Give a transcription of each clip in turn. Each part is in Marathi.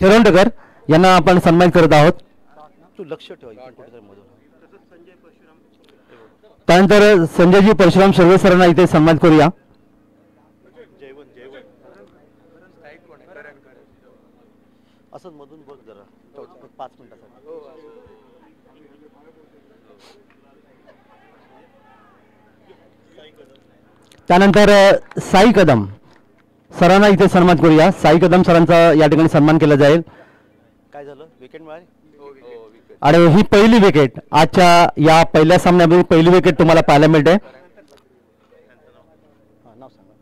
तेरोंडकर यांना आपण सन्मानित करत आहोत. तू लक्ष ठेव इकडे कुठेतरी मधून. त्यानंतर संजयजी परशुराम शिर्वे सरांना इथे सन्मानित करूया. असंच मधून बघ जरा 5 मिनिटासाठी. त्यानंतर साई कदम सरांना इथे सन्मानित करूया. साई कदम सरांचा या ठिकाणी सन्मान केला जाईल. काय झालं विकेट मिळाली आणि ही पहिली विकेट आजच्या या पहिल्या सामन्यामध्ये पहिली विकेट तुम्हाला पाहायला मिळते. नाव सांगा.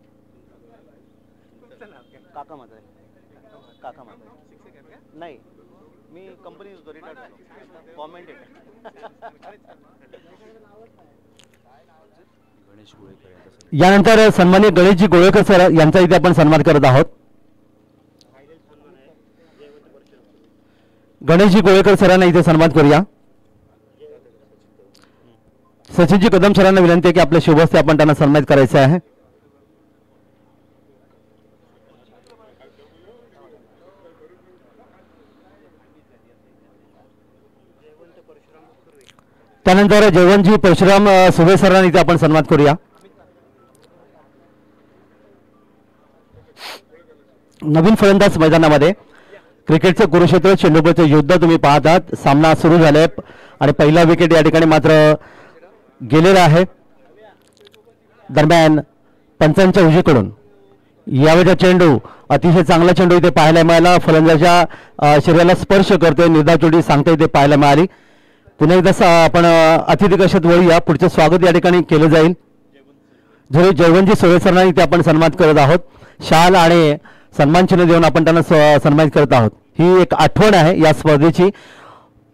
काका माझा आहे. काका माझा आहे. नाही मी कंपनी रिटायर्ड झालो. कॉमेंट आहे. यानंतर सन्माननीय गणेशजी गोळेकर सर यांचा इथे आपण सन्मान करत आहोत. गणेशजी गोळेकर सरांना इथे सन्मान करूया. सचिनजी कदम सरांना विनंती आहे की आपल्या शुभ हस्ते आपण त्यांना सन्मानित करायचं आहे. त्यानंतर जयवंतजी परशुराम सुर्वे सरांना इथे आपण सन्मान करूया. नवीन फलंदाज मैदानामध्ये क्रिकेटचं कुरुक्षेत्र चेंडूपळचं युद्ध तुम्ही पाहतात. सामना सुरू झालाय आणि पहिला विकेट या ठिकाणी मात्र गेलेला आहे. दरम्यान पंचांच्या उजवीकडून यावेळेचा चेंडू अतिशय चांगला चेंडू इथे पाहायला मिळाला. फलंदाजाच्या शरीराला स्पर्श करतोय. निर्धाव चेंडू सांगता इथे पाहायला मिळाली. पुन्हा एकदा आपण अतिथी कक्षात वळूया. पुढचं स्वागत या ठिकाणी केलं जाईल. जयवंतजी सोळे सरांना इथे आपण सन्मानित करत आहोत. शाल आणि सन्मान चिन्ह देऊन आपण त्यांना सन्मानित करत आहोत. ही एक आठवण आहे या स्पर्धेची.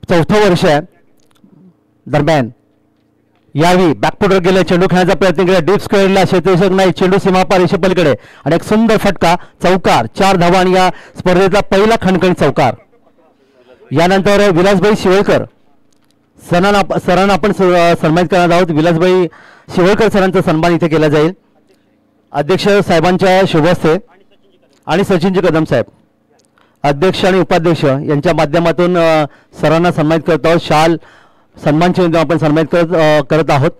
4थं वर्ष आहे. दरम्यान यावेळी बॅकफुटवर गेले चेंडू खेळण्याचा प्रयत्न केला. डीप स्क्वेअरला क्षेत्ररक्षक नाही. चेंडू सीमापार रेषेपलीकडे आणि एक सुंदर फटका. चौकार. 4 धावा आणि या स्पर्धेतला पहिला खणखणीत चौकार. यानंतर विलासभाई शिवळकर सरांना आपण सन्मानित करणार आहोत. विलासभाई शिवळकर सरांचा सन्मान इथे केला जाईल. अध्यक्ष साहेबांच्या शुभ हस्ते आणि सचिनजी कदम साहेब अध्यक्ष आणि उपाध्यक्ष यांच्या माध्यमातून सरांना सन्मानित करत आहोत. शाल सन्मान चिन्ह आपण सन्मानित करत आहोत.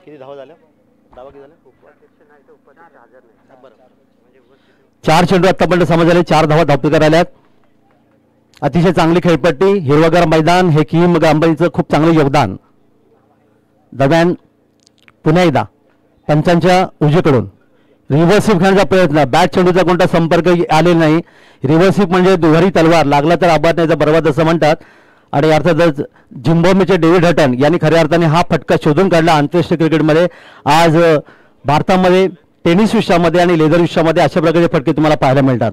किती धावा झाल्या? धावा किती झाल्या? 4 चेंडू आतापर्यंत समज झाले. 4 धावा धावपकर आल्यात. अतिशय चांगली खेळपट्टी. हिरवगार मैदान. हे किम अंबानीचं खूप चांगलं योगदान. दरम्यान पुन्हा एकदा पंचांच्या उजवीकडून रिव्हर्सिप खेळण्याचा प्रयत्न. बॅट चेंडूचा कोणता संपर्क आलेला नाही. रिव्हर्सिप म्हणजे दुहेरी तलवार. लागला तर आबादण्याचा बर्बाद असं म्हणतात. आणि अर्थातच झिम्बाब्वेचे डेव्हिड हटन यांनी खऱ्या अर्थाने हा फटका शोधून काढला. आंतरराष्ट्रीय क्रिकेटमध्ये आज भारतामध्ये टेनिस विश्वामध्ये आणि लेदर विश्वामध्ये अशा प्रकारचे फटके तुम्हाला पाहायला मिळतात.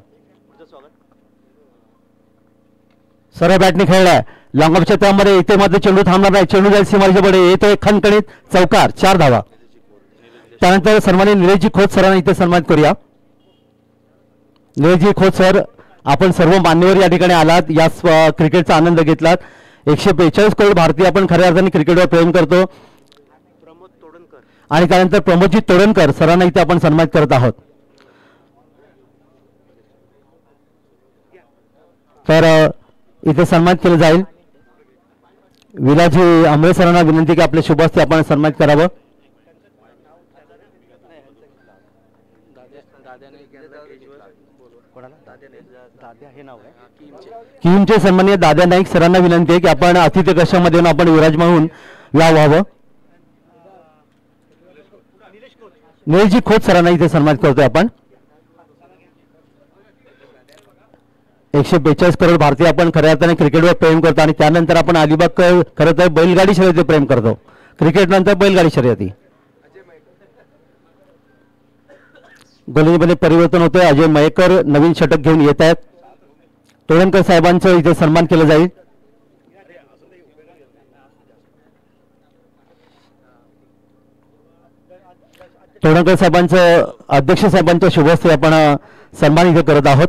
सरळ बॅटने खेळलाय. लॉंग ऑफच्या त्यामध्ये इथे मात्र चेंडू थांबणार नाही. चेंडू जाईल सीमारेषेच्या पुढे. येतोय खणखणीत चौकार. 4 धावा. त्यानंतर सन्माननीय निलेशजी खोत सरांना इथे सन्मानित करूया. निलेशजी खोत सर आपण सर्व मान्यवर या ठिकाणी आलात. या क्रिकेटचा आनंद घेतलात. 145 करोड भारतीय आपण खऱ्या अर्थाने क्रिकेटवर प्रेम करतो. आणि त्यानंतर प्रमोदजी तोडणकर सरांना इथे आपण सन्मानित करत आहोत. तर इथे सन्मानित केलं जाईल. विलाजी आंबळे सरांना विनंती की आपले शुभ हस्ते आपण सन्मानित करावं. किमचे सन्माननीय दादा नाईक सरांना विनंती आहे की आपण अतिथी कक्षामध्ये येऊन आपण विराजमान होऊन व्हावं. निलेशजी खोत सरांना इथे सन्मानित करतोय आपण. 142 करोड भारतीय आपण खऱ्या अर्थाने क्रिकेटवर प्रेम करतो. आणि त्यानंतर आपण अलिबाग खरं तर बैलगाडी शर्यती प्रेम करतो. क्रिकेट नंतर बैलगाडी शर्यती. गोलंदाजीमध्ये परिवर्तन होतंय. अजय मयेकर नवीन षटक घेऊन येत आहेत. तोडणकर साहेबांचं इथे सन्मान केलं जाईल. तोडणकर साहेबांचं अध्यक्ष साहेबांच्या शुभ हस्ते आपण सन्मान इथे करत आहोत.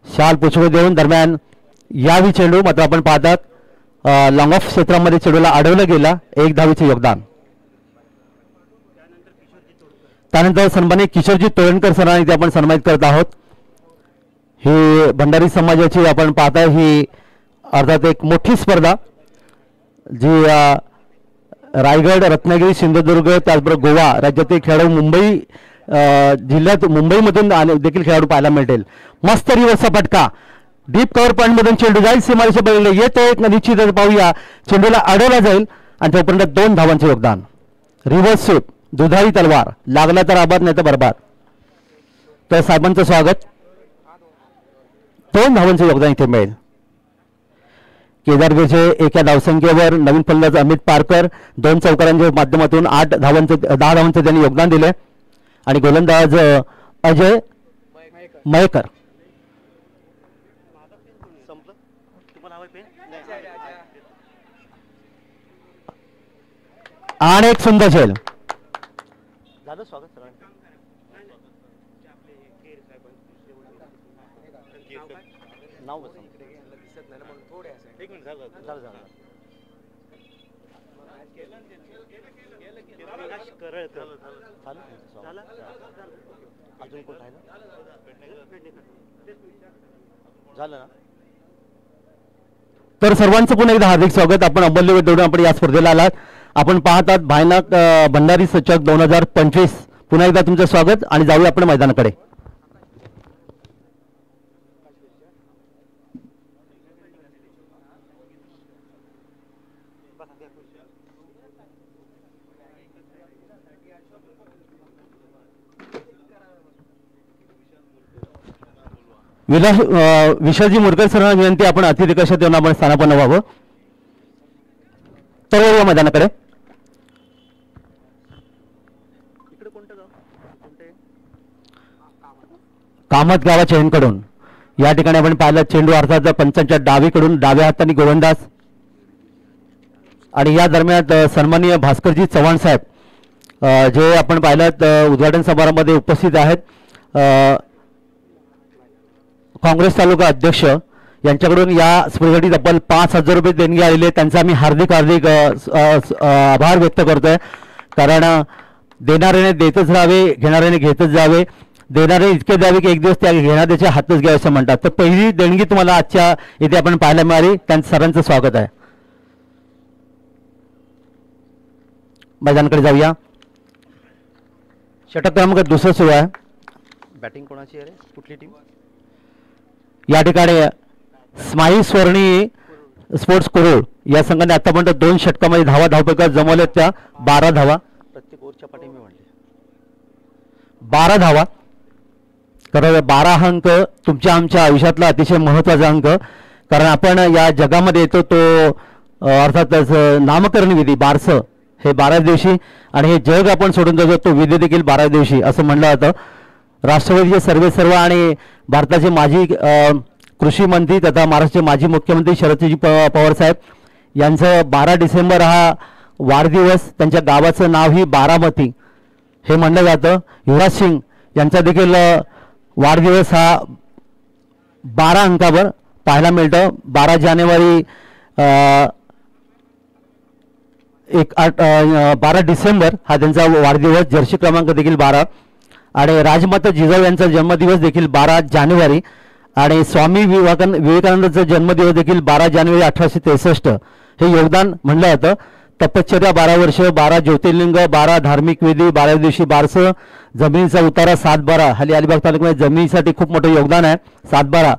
शाल पुष्प देऊन दरम्यान यावी चेंडू मात्र आपण पाहतात लॉंग ऑफ क्षेत्रामध्ये चेंडूला अडवलं गेला. 1 धावेचे योगदान. त्यानंतर सन्मानित किशोरजी तोडणकर सरांना इथे आपण सन्मानित करत आहोत. ही भंडारी समाजाची आपण पाहता ही अर्थात एक मोठी स्पर्धा जी रायगड, रत्नागिरी, सिंधुदुर्ग त्याचबरोबर गोवा राज्यातील खेळाडू मुंबई जिल्ह्यात मुंबईमधून देखील खेळाडू पाहायला मिळतील. मस्त रिवर्सचा फटका डीप कव्हर पॉईंट मधून चेंडू जाईल सीमारेषे बघितले येतो एक निश्चितच पाहूया चेंडूला अडवला जाईल आणि तोपर्यंत 2 धावांचे योगदान. रिव्हर्स स्वीप दुधारी तलवार लागला तर आबाद नाही तर बरबाद. तर साहेबांचं स्वागत. 2 धावांचे योगदान इथे मिळेल. केदार विजय एका धावसंख्येवर नवीन फलंदाज अमित पारकर 2 चौकारांच्या माध्यमातून 10 धावांचे त्यांनी योगदान दिले आणि गोलंदाज अजय मयेकर. आणि एक सुंदर झेल. झालं स्वागत सर. नाव कसं एक मिनिट झालं अजून कोण राहिलं झालं ना. तर सर्वांचं पुन्हा एकदा हार्दिक स्वागत. आपण अंबरनाथ आपण या स्पर्धेला आलात. आपण पाहतात भायनाक भंडारी चषक 2025. पुन्हा एकदा तुमचं स्वागत आणि जाऊया आपण मैदानाकडे. विशालजी मुरकर सरांना विनंती आपण अतिथी कशात येऊन आपण स्थानापन्न व्हावं. तर या मैदानाकडे. इकडे कोणतं गाव कोणते कामत गावाच्या यांकडून या ठिकाणी आपण पाहिलं चेंडू अर्थात पंचांच्या डावीकडून डाव्या हाताने गोलंदाज आणि या दरम्यान सन्माननीय भास्करजी चव्हाण साहेब जे आपण पाहिलं उद्घाटन समारंभामध्ये उपस्थित आहेत. काँग्रेस तालुका अध्यक्ष यांच्याकडून या स्पर्धेसाठी तब्बल 5,000 रुपये देणगी आलेले. त्यांचा आम्ही हार्दिक आभार व्यक्त करतोय. कारण देणाऱ्याने देतच राहावे घेणाऱ्याने घेतच जावे. देणारे इतके द्यावे की एक दिवस त्या घेणाऱ्याचे हातच घ्यावे असं म्हणतात. तर पहिली देणगी तुम्हाला आजच्या इथे आपण पाहायला मिळाली. त्यांचं सरांचं स्वागत आहे. मैदानाकडे जाऊया. षटक क्रमांक 2 सुरू आहे. बॅटिंग कोणाची आहे रे कुठली टीम. या ठिकाणी स्माईल स्वर्णी स्पोर्ट्स कुरुळ या संघाने आतापर्यंत 2 षटकामध्ये धावपैकी जमवल्या त्या 12 धावा. प्रत्येक ओव्हरच्या पाठी मी म्हणले 12 धावा. कारण 12 हा अंक तुमच्या आमच्या आयुष्यातला अतिशय महत्त्वाचा अंक. कारण आपण या जगामध्ये येतो तो अर्थातच नामकरण विधी बारसं हे 12 दिवशी आणि हे जग आपण सोडून जातो तो विधी देखील 12 दिवशी असं म्हणलं जातं. राष्ट्रवादीचे सर्वेसर्व आणि भारताचे माजी कृषी मंत्री तथा महाराष्ट्राचे माजी मुख्यमंत्री शरदजी पवार साहेब यांचं 12 डिसेंबर हा वाढदिवस. त्यांच्या गावाचं नाव ही बारामती हे म्हणलं जातं. युवराज सिंग यांचा देखील वाढदिवस हा 12 अंकावर पाहायला मिळतं. 12 जानेवारी 12 डिसेंबर हा त्यांचा वाढदिवस. जर्सी क्रमांक देखील 12 आणि राजमाता जिजाऊ यांचा जन्मदिवस देखील 12 जानेवारी आणि स्वामी विवेकानंदांचा जन्मदिवस देखील 12 जानेवारी 1863 हे योगदान म्हणलं जातं. तपश्चर्या 12 वर्ष, 12 ज्योतिर्लिंग, 12 धार्मिक विधी, 12 दिवशी बारसं, जमिनीचा उतारा 7-12. हल्ली अलिबाग तालुक्यामध्ये जमिनीसाठी खूप मोठं योगदान आहे 7-12.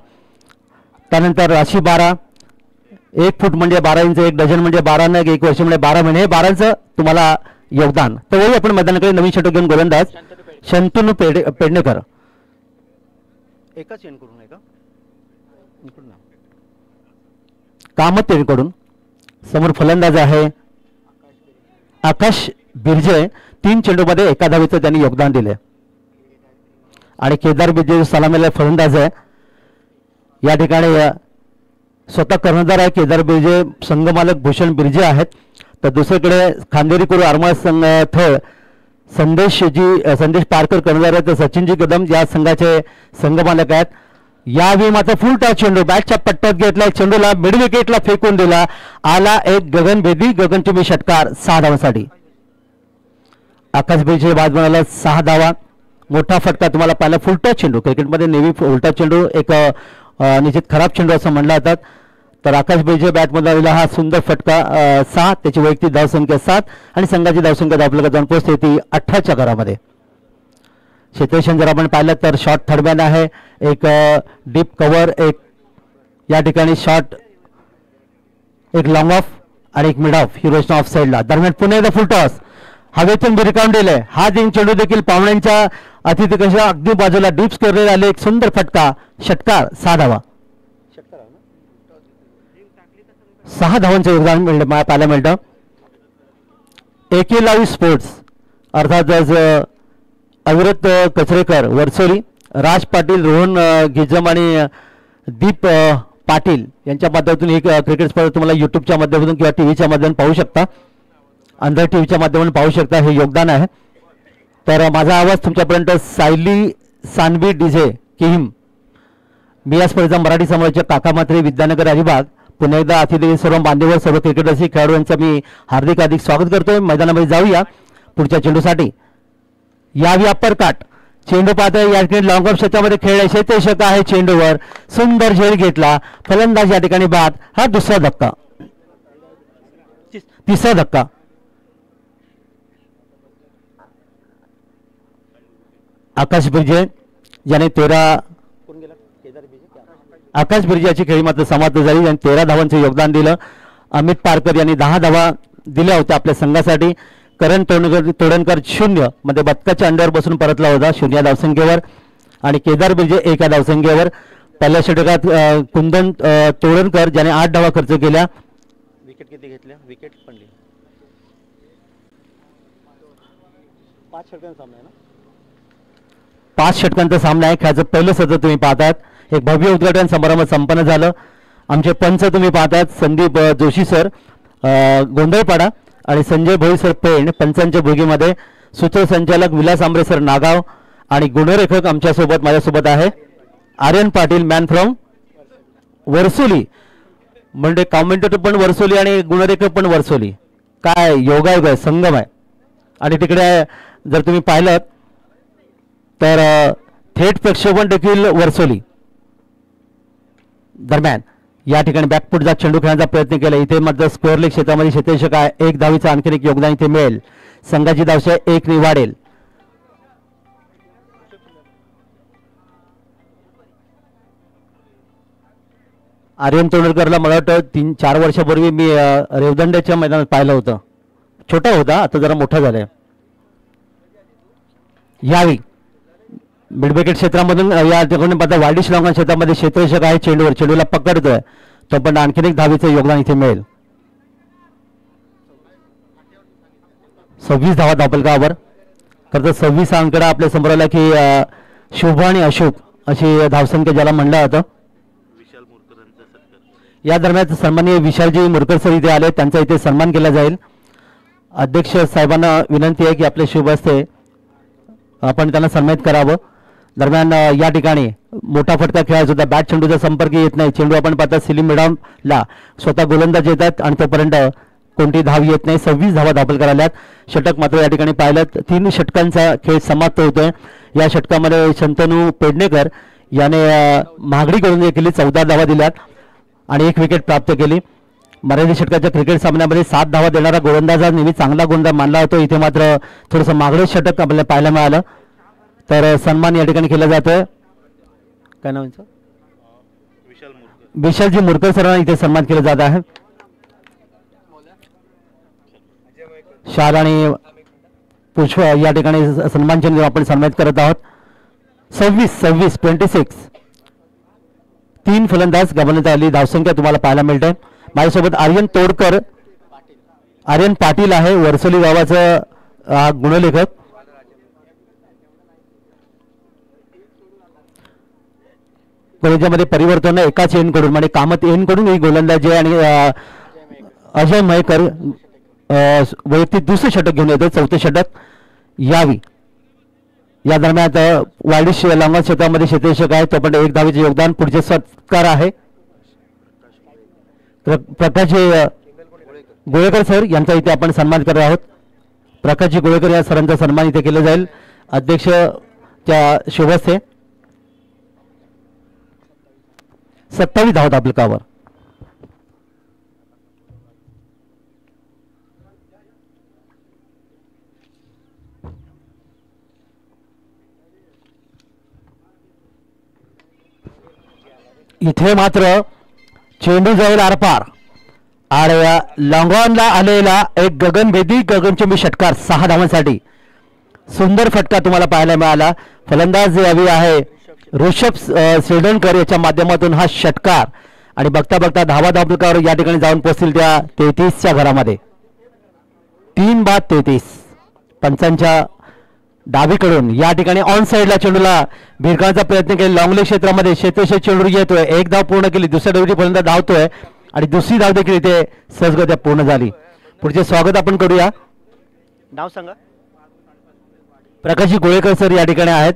त्यानंतर राशी 12, 1 फूट म्हणजे 12 इंच, 1 डझन म्हणजे 12 नग, 1 वर्ष म्हणजे 12 महिने, हे 12चं तुम्हाला योगदान. तर वळू आपण मैदानाकडे. नवीन षटक घेऊन गोलंदाज शंतनू पेडणेकर. एकाच एंड करून आहे का कामत यांकडून. समोर फलंदाज आहे आकाश बिर्जे. 3 चेंडूमध्ये 1 धावेचं त्यांनी योगदान दिले आणि केदार बिर्जे सलामीला फलंदाज आहे. या ठिकाणी स्वतः कर्णधार आहे केदार बिर्जे. संघमालक भूषण बिर्जे आहेत. तर दुसरीकडे खांदेरी कुरू आरमाळ संघ थळ संदेश पारकर कर्णधार आहेत. तर सचिनजी कदम या संघाचे संघमालक आहेत. यावेळी मात्र फुल टॉस चेंडू बॅटच्या पट्ट्यात घेतला. चेंडूला मिड विकेटला फेकून दिला. आला एक गगनभेदी गगनचुंबी षटकार 6 धावांसाठी. आकाश बिर्जे बाद बनाला 6 धावा. मोठा फटका तुम्हाला पाहिला. फुलटॉस चेंडू, क्रिकेटमध्ये नेहमी फुलटॉस चेंडू एक निश्चित खराब चेंडू असं म्हणलं जातात. तर आकाश बैजे बॅटमध्ये आलेला हा सुंदर फटका 6, त्याची वैयक्तिक धावसंख्या 7 आणि संघाची धावसंख्या आपल्याला जाऊन पोहोचते ती 18च्या घरामध्ये. क्षेत्ररक्षण जर आपण पाहिलं तर शॉर्ट थर्डमॅन आहे, एक डीप कव्हर, एक या ठिकाणी शॉर्ट, एक लॉंग ऑफ आणि एक mid of he Roshna of साईडला. दरम्यान पुन्हा एकदा फुलटॉस हवेतून भिरकावून दिले. हा दिन चेंडू देखील पाहुण्यांच्या अतिथीकक्षा अगदी बाजूला डीप स्कोरले आले. एक सुंदर फटका, षटकार, 6 धावा. 6 धावांचं योगदान पाहायला मिळतं. एके लाईव्ह स्पोर्ट्स अर्थातच अविरत कचरेकर वरसोली, राज पाटील, रोहन गिजम आणि दीप पाटील यांच्या माध्यमातून ही क्रिकेट स्पर्धा तुम्हाला यूट्यूबच्या माध्यमातून किंवा टी व्हीच्या माध्यमातून पाहू शकता, अंधर टी व्हीच्या माध्यमातून पाहू शकता. हे योगदान आहे. तर माझा आवाज तुमच्यापर्यंत सायली सानवी डीजे किहिम, मी या स्पर्धेचा मराठी समाजाच्या काका मात्रे विद्यानगर अलिबाग. पुन्हा एकदा अतिथी सर्व मान्यवर, सर्व क्रिकेटर्स, खेळाडू यांचं मी हार्दिक स्वागत करतोय. मैदानामध्ये जाऊया पुढच्या चेंडूसाठी. यावी अप्पर काट चेंडू पाहतोय. या ठिकाणी लॉंग ऑफ क्षेत्रामध्ये खेळले क्षेत्ररक्षक आहे. चेंडूवर सुंदर झेल घेतला फलंदाज या ठिकाणी बाद. हा दुसरा धक्का, तिसरा धक्का. आकाश बिर्जे ज्याने 13 आकाश बिर्जाची खेळी मात्र समाप्त झाली आणि 13 धावांचं योगदान दिलं. अमित पारकर यांनी 10 धावा दिल्या होत्या आपल्या संघासाठी. करण तोडणकर 0 मध्ये बदकाच्या अंड्यावर बसून परतला होता 0 धावसंख्येवर आणि केदार बिर्जे 1 धावसंख्येवर. पहिल्या षटकात कुंदन तोडणकर ज्याने 8 धावा खर्च केल्या. विकेट किती घेतल्या? विकेट पडली. 5 षटकांचा सामना आहे ना? 5 षटकांचा सामना आहे. खेळाचं पहिलं सत्र तुम्ही पाहतात. एक भव्य उद्घाटन समारंभ संपन्न झालं. आमचे पंच तुम्ही पाहतात संदीप जोशी सर गोंधळपाडा आणि संजय भोई सर पेण पंचांच्या भूगीमध्ये. सूत्रसंचालक विलास आंबरे सर नागाव आणि गुणरेखक आमच्यासोबत माझ्यासोबत आहे आर्यन पाटील मॅन फ्रॉम वरसोली. म्हणजे कॉमेंटेटर पण वरसोली आणि गुणरेखक पण वरसोली. काय योगायोग आहे, संगम आहे. आणि तिकडे जर तुम्ही पाहिलं तर थेट प्रक्षेपण देखील वरसोली. दरम्यान या ठिकाणी बॅकफुटचा चेंडू खेळण्याचा प्रयत्न केला. इथे मात्र स्क्वेअर लेग क्षेत्रामध्ये क्षेत्ररक्षक आहे. 1 धावीचं आणखी एक योगदान इथे मिळेल. संघाची धावसंख्या 1 ने वाढेल. आर्यन तोंडकरला मला वाटतं 3-4 वर्षापूर्वी मी रेवदंड्याच्या मैदानात पाहिलं होतं. छोटा होता, आता जरा मोठा झालाय. यावी मिडविकेट क्षेत्रामधून या ठिकाणी पाहता वार्डिश लॉंगॉन क्षेत्रामध्ये क्षेत्ररक्षक आहे. चेंडूवर चेंडूला पकडतोय तो पण आणखीन एक धावीचं योगदान इथे मिळेल. 26 धावा धावफलकावर. खरं तर 26 अंकडा आपल्या समोर आला की शुभ आणि अशुभ अशी धावसंख्या ज्याला म्हणलं जातं. या दरम्यान सन्माननीय विशालजी मुरकर सर इथे आले, त्यांचा इथे सन्मान केला जाईल. अध्यक्ष साहेबांना विनंती आहे की आपले शुभ हस्ते आपण त्यांना सन्मानित करावं. दरम्यान या ठिकाणी मोठा फटका खेळायचा होता. बॅट चेंडूचा संपर्क येत नाही. चेंडू आपण पाहता सिलिम मिडॉनला स्वतः गोलंदाज येतात आणि तोपर्यंत कोणती धाव येत नाही. 26 धावा दाखल करायल्यात. षटक मात्र या ठिकाणी पाहिलं 3 षटकांचा खेळ समाप्त होतोय. या षटकामध्ये शंतनू पेडणेकर याने महागडी गोलंदाजी केली, 14 धावा दिल्यात आणि 1 विकेट प्राप्त केली. मराठी षटकाच्या क्रिकेट सामन्यामध्ये 7 धावा देणारा गोलंदाज हा नेहमी चांगला गोलंदाज मानला जातो. इथे मात्र थोडंसं मागडे षटक आपल्याला पाहायला मिळालं. तर सन्मान या ठिकाणी केला जातोय. काय नाव आहे? विशालजी मुरकर सरांना इथे सन्मान केला जात आहे. शाल आणि पुष्प या ठिकाणी सन्मान चिन्ह आपण सन्मानित करत आहोत. 26 3 फलंदाज गमवण्यात आली धावसंख्या तुम्हाला पाहायला मिळते. माझ्यासोबत आर्यन पाटील आहे, वरसोली गावाचा गुणलेखक. कॉलेजामध्ये परिवर्तन एकाच एन कडून म्हणजे कामत एन कडून ही गोलंदाजी आणि अजय मयकर वैयक्तिक दुसरे षटक घेऊन येतो, 4थे षटक यावी. या दरम्यान वार्डिश लॉंगॉन क्षेत्रामध्ये क्षेत्ररक्षक आहे, तो पण 1 धावेचे योगदान. पुढचे सत्कार आहे प्रकाश गोळेकर सर यांचा इथे आपण सन्मान करत आहोत. प्रकाशजी गोळेकर या सरांचा सन्मान इथे केला जाईल. अध्यक्ष त्या शुभस्ते 27 धावा धापलकावर. इथे मात्र चेंडू जाईल आरपार आणि लॉंगॉनला आलेला एक गगनभेदी गगनचुंबी षटकार 6 धावांसाठी. सुंदर फटका तुम्हाला पाहायला मिळाला. फलंदाज यावी आहे ऋषभ शिरडणकर याच्या माध्यमातून हा षटकार आणि बघता बघता धावा धापलकावर या ठिकाणी जाऊन पोहोचतील त्या 33च्या घरामध्ये. 3-33 पंचांच्या डावीकडून या ठिकाणी ऑन साइडला चेंडूला भिरकावण्याचा प्रयत्न केला. लॉंगले क्षेत्रामध्ये क्षेत्रशेष चेंडू येतोय. एक धाव पूर्ण केली. दुसऱ्या डावीची फलंदाज धावतोय आणि दुसरी धाव देखील इथे सहजगत्या पूर्ण झाली. पुढचे स्वागत आपण करूया. नाव सांगा. प्रकाशजी गोळेकर सर या ठिकाणी आहेत.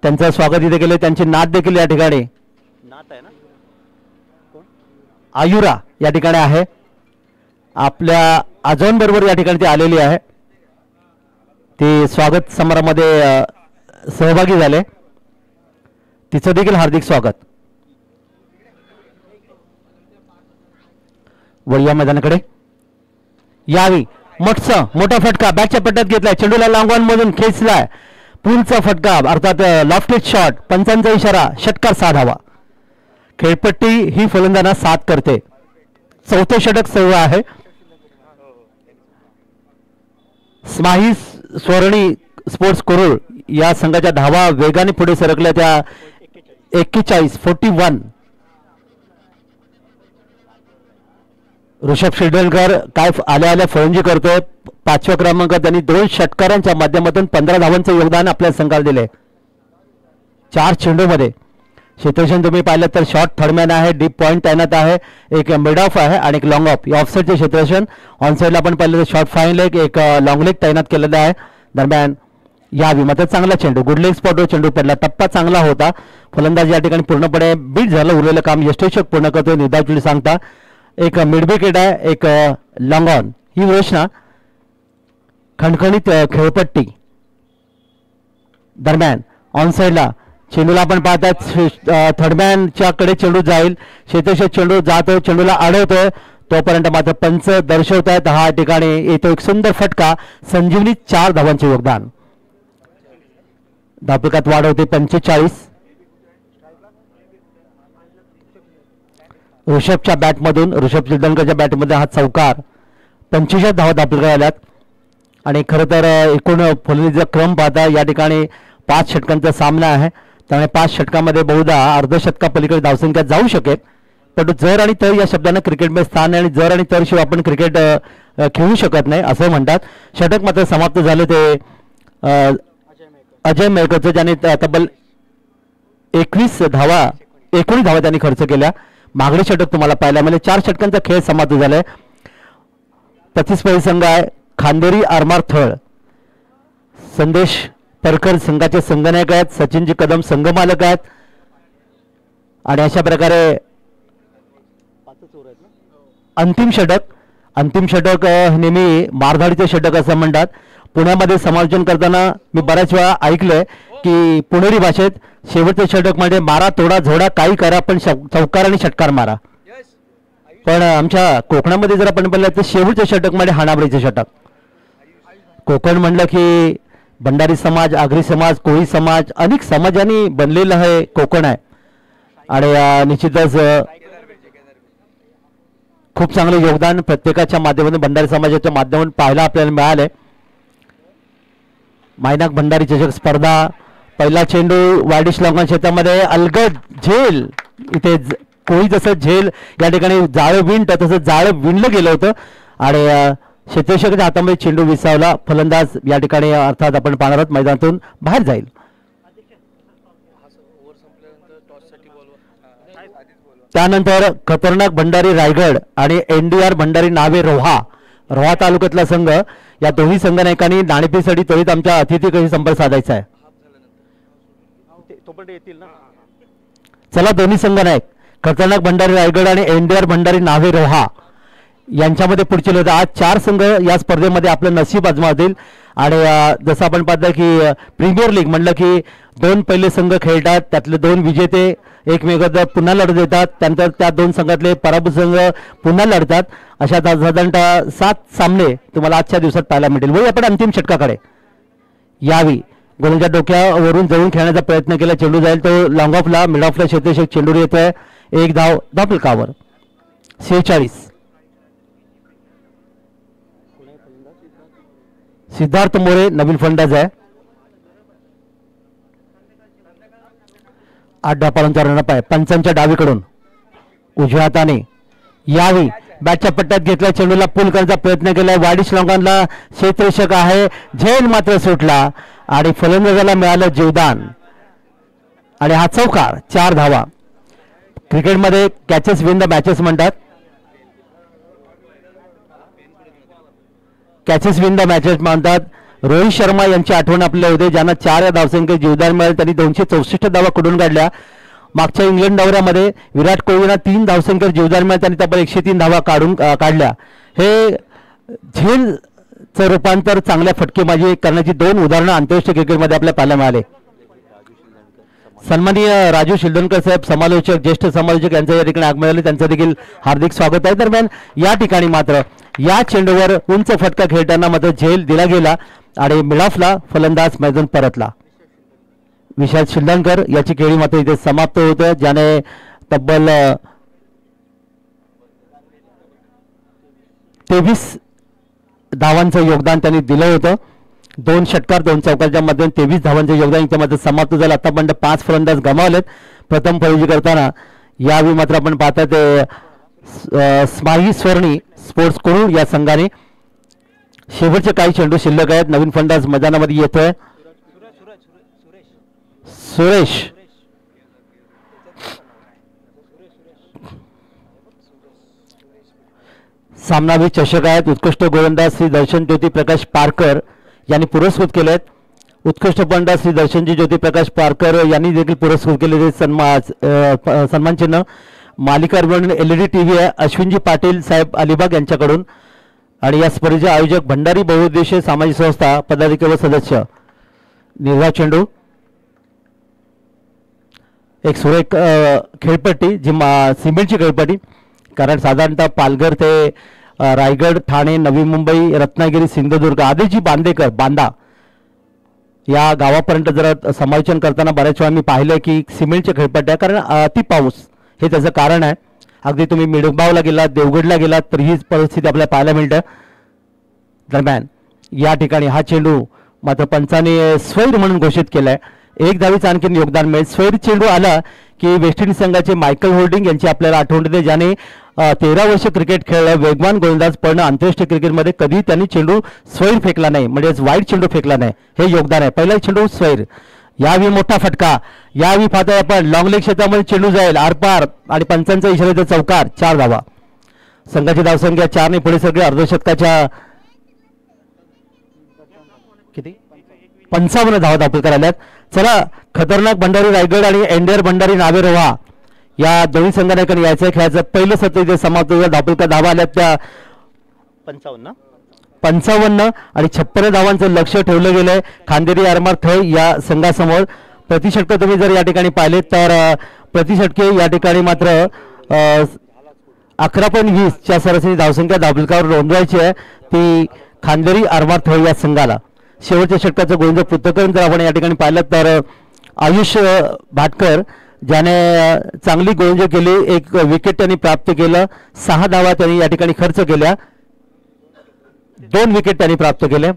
त्यांचं स्वागत इथे केले. त्यांची नात देखील या ठिकाणी नात आहे ना कोण आयुरा या ठिकाणी आहे. आपल्या आजोन बरोबर या ठिकाणी ती आलेली आहे. ते स्वागत समारंभामध्ये सहभागी झाले. तिचं देखील हार्दिक स्वागत. वळूया मैदानाकडे. यावी मोठा फटका बॅटच्या पट्ट्यात घेतलाय. चेंडूला लॉंगॉन मधून खेचलाय. पूलचा फटका अर्थात लॉफ्टेड शॉट. पंचांचा इशारा. षटकार 6 धावा. खेळपट्टी ही फलंदाजांना 7 करते. 4थे षटक सह आहे. स्माही स्वर्णी स्पोर्ट्स कुरुळ या संघाच्या धावा वेगाने पुढे सरकल्या त्या 41 ऋषभ शिरडणकर काय आल्या फलंदाजी करतोय. 5व्या क्रमांकात त्यांनी 2 षटकारांच्या माध्यमातून 15 धावांचं योगदान आपल्या संघाला दिले. 4 चेंडूमध्ये. क्षेत्ररक्षण तुम्ही पाहिलं तर शॉर्ट थर्डमॅन आहे. डीप पॉइंट तैनात आहे. एक मिड ऑफ आहे आणि एक लॉंग ऑफ. या ऑफसाईडचे क्षेत्ररक्षण. ऑन साईडला आपण पाहिलं तर शॉर्ट फाईन लेग एक लॉंग लेग तैनात केलेला आहे. दरम्यान यावी मात्र चांगला चेंडू गुड लेग स्पॉटवर चेंडू पडला. टप्पा चांगला होता. फलंदाज या ठिकाणी पूर्णपणे बीट झालं. उरलेलं काम यष्टेशक पूर्ण करतोय. निर्धाव सांगता एक मिड विकेट आहे. एक लॉंग ऑन. ही रचना खणखणीत खेळपट्टी. दरम्यान ऑन साईडला चेंडूला आपण पाहतात थर्डमॅनच्या कडे चेंडू जाईल. क्षेत्ररक्षण चेंडू जातो. चेंडूला अडवतोय. तोपर्यंत मात्र पंच दर्शवत आहेत. हा ठिकाणी येतो एक सुंदर फटका. संजीवनी 4 धावांचे योगदान. धावफलकात वाढ होते 45. ऋषभच्या बॅटमधून ऋषभ शिरडणकरच्या बॅटमध्ये हा चौकार. 25 धावा धावफलकात आल्यात आणि खरं तर एकूण फलंदाजीचा क्रम पाहता या ठिकाणी 5 षटकांचा सामना आहे. त्यामुळे 5 षटकामध्ये बहुधा अर्धशतका पलीकडे धावसंख्या जाऊ शकेल. परंतु जर आणि तर या शब्दांना क्रिकेटमध्ये स्थान आहे आणि जर आणि तर शिवाय आपण क्रिकेट खेळू शकत नाही असं म्हणतात. षटक मात्र समाप्त झाले ते अजय मेहकरचं ज्याने तब्बल 19 धावा त्यांनी खर्च केल्या. मागणी षटक तुम्हाला पाहायला मिळाले. 4 षटकांचा खेळ समाप्त झालाय. प्रतिस्पर्धी संघ आहे खांदेरी आरमार थळ. संदेश परकर संघाचे संघनायक आहेत. सचिनजी कदम संघमालक आहेत आणि अशा प्रकारे अंतिम षटक नेहमी मारधाडीचे षटक असं म्हणतात. पुण्यामध्ये समालोचन करताना मी बऱ्याच वेळा ऐकलंय की पुणेरी भाषेत शेवटचे षटक म्हणजे मारा तोडा झोडा काही करा पण चौकार आणि षटकार मारा. पण आमच्या कोकणामध्ये जर आपण पाहिलं तर शेवटचे षटक म्हणजे हाणाबळीचे षटक. कोकण म्हणलं की भंडारी समाज, आगरी समाज, कोळी समाज अनेक समाजांनी बनलेलं हे कोकण आहे आणि निश्चितच खूप चांगलं योगदान प्रत्येकाच्या माध्यमातून भंडारी समाजाच्या माध्यमातून पाहायला आपल्याला मिळालंय. मायनाक भंडारी चषक स्पर्धा. पहिला चेंडू वायडिश लॉंगॉन क्षेत्रामध्ये अलगद झेल. इथे कोळी जसं झेल या ठिकाणी जाळं विणतं तसं जाळं विणलं गेलं होतं आणि क्षेत्ररक्षकाच्या हातामध्ये चेंडू विसावला. फलंदाज या ठिकाणी अर्थात आपण पाहणार आहोत मैदानातून बाहेर जाईल. त्यानंतर खतरनाक भंडारी रायगड आणि NDR भंडारी नावे रोहा तालुक्यातला संघ या दोन्ही संघनायकांनी नाणेफेकीसाठी त्वरित आमच्या अतिथीकडे संपर्क साधायचा आहे. चला दोन्ही संघनायक खतरनाक भंडारी रायगड आणि NDR भंडारी नावे रोहा यांच्यामध्ये पुढचे होते. आज 4 संघ या स्पर्धेमध्ये आपलं नशीब आजमावतील. आणि जसं आपण पाहतो की प्रीमियर लीग म्हणलं की 2 पहिले संघ खेळतात, त्यातले 2 विजेते एकमेकांत पुन्हा लढत देतात, त्यानंतर त्या 2 संघातले पराभूत संघ पुन्हा लढतात. अशा साधारणतः 7 सामने तुम्हाला आजच्या दिवसात पाहायला मिळतील. वळू आपण अंतिम षटकाकडे. यावी गोलंदाजाच्या डोक्यावरून जवळून खेळण्याचा प्रयत्न केला, चेंडू जाईल तो लॉंग ऑफला, मिड ऑफला क्षेत्ररक्षक चेंडू येतोय. 1 धाव धावफलकावर. 46. सिद्धार्थ मोरे नवीन फलंदाज आहे. 8 धावांचा रनअप आहे. पंचांच्या डावीकडून उजव्या हाताने यावी बॅटच्या पट्ट्यात घेतला, चेंडूला पुल करण्याचा प्रयत्न केलाय. वाडिश लॉंगांना क्षेत्ररक्षक आहे, झेल मात्र सुटला आणि फलंदाजाला मिळालं जीवदान आणि हा चौकार. 4 धावा. क्रिकेटमध्ये कॅचेस विन द मॅचेस म्हणतात. कॅचेस विन द मॅचेस म्हणतात. रोहित शर्मा यांची आठवण आपल्याला होते, ज्यांना 4 धावसंख्येत जीवदान मिळाले. त्यांनी 264 धावा कडून काढल्या. मागच्या इंग्लंड दौऱ्यामध्ये विराट कोहलीला 3 धावसंख्येत जीवदान मिळाले, त्यांनी त्यापैकी 103 धावा काढल्या. हे झेलचं रूपांतर चांगल्या फटकेबाजी करण्याची 2 उदाहरणं आंतरराष्ट्रीय क्रिकेटमध्ये आपल्याला पाहायला मिळाले. सन्माननीय राजू शिल्दनकर साहेब समालोचक, ज्येष्ठ समालोचक यांचं या ठिकाणी आगमन झाले, त्यांचं देखील हार्दिक स्वागत आहे. दरम्यान या ठिकाणी मात्र या चेंडूवर उंच फटका खेळताना मात्र झेल दिला गेला आणि मिडऑफला फलंदाज मैदान परतला. विशाल शिंदनकर याची खेळी मात्र इथे समाप्त होते, ज्याने तब्बल 23 धावांचं योगदान त्यांनी दिलं होतं. 2 षटकार 2 चौकारच्या मध्ये 23 धावांचं योगदान इथे मात्र समाप्त झालं. आतापर्यंत 5 फलंदाज गमावलेत प्रथम फलंदाजी करताना. यावेळी मात्र आपण पाहता ते स्माही स्वर्णी स्पोर्ट्स कुरुळ या संघाने शेवटचे काही चेंडू शिल्लक आहेत. नवीन फलंदाज मैदानामध्ये येतोय सुरेश. सामनावीर चषक आहेत. उत्कृष्ट गोलंदाज श्री दर्शन ज्योती प्रकाश पारकर यांनी पुरस्कृत केले आहेत. उत्कृष्ट फलंदाज श्री दर्शनजी ज्योती प्रकाश पारकर यांनी देखील पुरस्कृत केलेले सन्मान चिन्ह. मालिका LED TV आहे अश्विनजी पाटील साहेब अलिबाग यांच्याकडून. आणि या स्पर्धेचे आयोजक भंडारी बहुउद्देशीय सामाजिक संस्था पदाधिकारी व सदस्य. निर्धाव चेंडू, एक सुरेख खेळपट्टी जी सिमेंटची खेळपट्टी, कारण साधारणतः पालघर ते रायगड, ठाणे, नवी मुंबई, रत्नागिरी, सिंधुदुर्ग आदिजी बांदेकर बांदा या गावापर्यंत जरा समालोचन करताना बऱ्याच वेळा मी पाहिलं की सिमेंटच्या खेळपट्ट्या, कारण अति पाऊस हे त्याचं कारण आहे. अगदी तुम्ही मिडगावला गेलात, देवगडला गेलात तर ही परिस्थिती आपल्याला पाहायला मिळते. दरम्यान या ठिकाणी हा चेंडू मात्र पंचाने स्वैर म्हणून घोषित केलाय. 1 धावीचं आणखीन योगदान मिळेल. स्वैर चेंडू आला की वेस्ट इंडिज संघाचे मायकल होल्डिंग यांची आपल्याला आठवण होते, ज्याने 13 वर्ष क्रिकेट खेळलं. वेगवान गोलंदाज, पण आंतरराष्ट्रीय क्रिकेटमध्ये कधी त्यांनी चेंडू स्वैर फेकला नाही, म्हणजेच वाईट चेंडू फेकला नाही. हे योगदान आहे. पहिला चेंडू स्वैर. यावेळी मोठा फटका. यावेळी पाहतोय आपण लॉंग लेग क्षेत्रामध्ये चेंडू जाईल आरपार आणि पंचांचा इशारा चौकार. 4 धावा. संघाची धावसंख्या 4 ने पुढे सगळे अर्धशतकाच्या किती 55 धावा दाखल करायल्यात. चला, खतरनाक भंडारी रायगड आणि एंडेर भंडारी नावेरोहा या दोन्ही संघांकडे यायचं. खेळायचं पहिलं सत्र इथे समाप्त होईल. दाखल धावा आल्यात त्या 55 आणि 56 धावांचं लक्ष ठेवलं गेलंय खांदेरी आरमार थळ या संघासमोर. प्रतिषटक तुम्ही जर या ठिकाणी पाहिले तर प्रतिषटके या ठिकाणी मात्र 11.20 च्या सरासरी धावसंख्या धावफलकावर नोंदवायची आहे ती खांदेरी आरमार थळ या संघाला. शेवटच्या षटकाचं गोलंदाज पृथक्करण जर आपण या ठिकाणी पाहिलं तर आयुष भाटकर, ज्याने चांगली गोलंदाजी केली. 1 विकेट त्यांनी प्राप्त केलं. 6 धावा त्यांनी या ठिकाणी खर्च केल्या. 2 विकेट त्यांनी प्राप्त केले.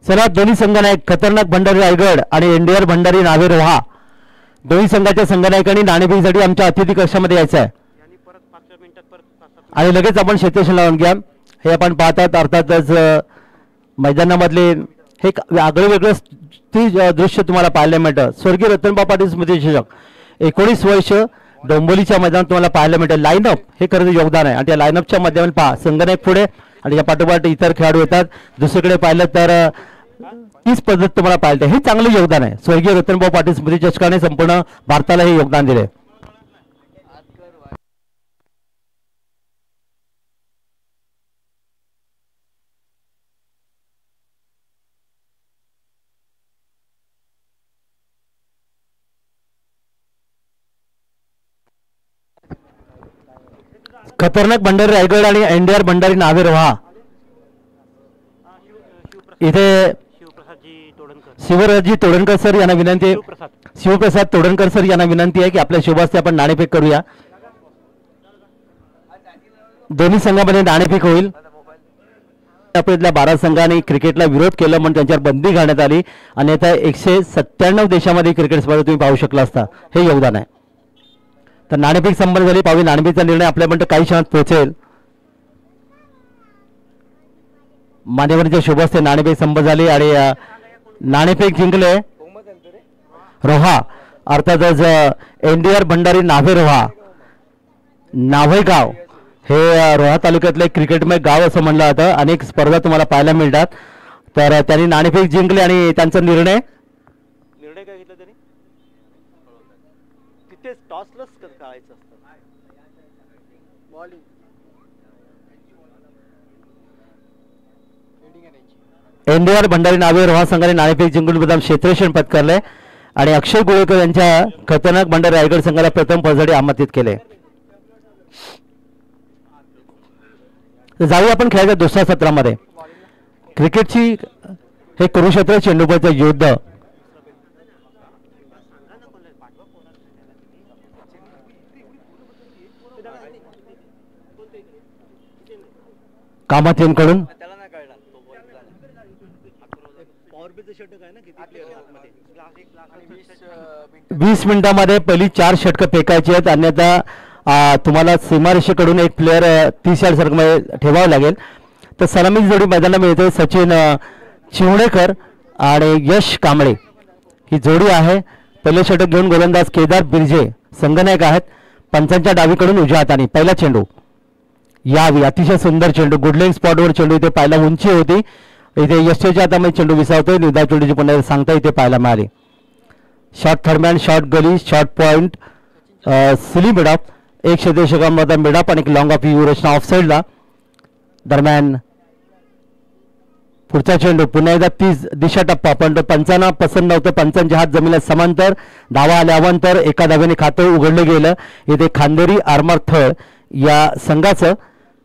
चला, दोन्ही संघांना एक खतरनाक भंडारी रायगड आणि एनडीआर भंडारी नावेरोहा दोन्ही संघाच्या संघनायकांनी नाणेफेकीसाठी आमच्या अतिथी कक्षामध्ये यायचं आहे आणि लगेच आपण क्षेत्ररक्षण लावून घ्या. हे आपण पाहतात. अर्थातच मैदानामधले हे आगळं वेगळं दृश्य तुम्हाला पाहायला मिळतं. स्वर्गीय रतनबा पाटील स्मृती चषक 19 वर्ष डोंबोलीच्या मैदानात तुम्हाला पाहायला मिळतं. लाईनअप हे खरं योगदान आहे आणि त्या लाईनअपच्या माध्यमातून पहा संघनायक पुढे आणि या पाठोपाठ इतर खेळाडू येतात. दुसरीकडे पाहिलं तर तीच पद्धत तुम्हाला पाहिलं. हे चांगलं योगदान आहे. स्वर्गीय रतनभाऊ पाटील स्मृती चषकाने संपूर्ण भारताला हे योगदान दिले. खतरनाक भंडारी रायगड आणि एनडीआर भंडारी नावे रोहा इथे शिवराजी तोडणकर सर यांना विनंती आहे, शिवप्रसाद तोडणकर सर यांना विनंती आहे की आपल्या शुभास्ते आपण नाणेफेक करूया. दोन्ही संघामध्ये नाणेफेक होईल. आपल्यातल्या 12 संघांनी क्रिकेटला विरोध केला म्हणून त्यांच्यावर बंदी घालण्यात आली आणि आता 197 देशामध्ये क्रिकेट स्पर्धा तुम्ही पाहू शकला असता. हे योगदान आहे. तर नाणेफेक संपन्न झाली. पाहू नाणेफेकचा निर्णय आपल्यापर्यंत काही क्षणात पोहोचेल. मान्यवरांच्या शुभहस्ते नाणेफेक संपन्न झाली आणि नाणेफेक जिंकले रोहा अर्थातच एनडीआर भंडारी नावे रोहा. नावेगाव हे रोहा तालुक्यातलं एक क्रिकेटमय गाव असं म्हणलं जातं. अनेक स्पर्धा तुम्हाला पाहायला मिळतात. तर त्यांनी नाणेफेक जिंकले आणि त्यांचा निर्णय काय घेतला त्यांनी तिथे टॉसलच करायचं असतं. एनडीआर भंडारी नावे रोहा संघाने नाणेफेक जिंकून प्रथम क्षेत्ररक्षण पत्करले आणि अक्षय गोळेकर यांच्या खतरनाक भंडारी रायगड संघाला प्रथम फलंदाजी आमंत्रित केले. जाऊ आपण खेळाच्या दुसऱ्या सत्रामध्ये. क्रिकेटची हे कुरुक्षेत्र चेंडूपळचं युद्ध. कामत यांकडून 20 मिनिटांमध्ये पहिली 4 षटकं फेकायची आहेत. अन्यथा तुम्हाला सीमारेषेकडून एक प्लेअर 30 यार्ड सर्कलमध्ये ठेवावं लागेल. तर सलामी जोडी मैदानाला मिळते. सचिन चिवणेकर आणि यश कांबळे ही जोडी आहे. पहिले षटक घेऊन गोलंदाज केदार बिर्जे संघनायक आहेत. पंचांच्या डावीकडून उजव्या हाताने पहिला चेंडू यावी. अतिशय सुंदर चेंडू. गुडलेग स्पॉटवर चेंडू. इथे पाहायला उंची होती. इथे यशच्या हातामध्ये चेंडू विसावतोय. निर्धाव चेंडूची पुन्हा सांगता इथे पाहायला मिळाली. Short third man, short gully, short point, silly mid on, एक क्षेत्ररक्षकांमध्ये मिडअप आणि लॉंग ऑफ यू रचना ऑफ साईडला. दरम्यान पुढचा चेंडू पुन्हा एकदा 30 दिशा टप्पा पण पंचांना पसंत नव्हतं. पंचांचे हात जमिनीला समांतर. धावा आल्यानंतर एका धाव्याने खातं उघडलं गेलं. इथे खांदेरी आर्मर थळ या संघाचं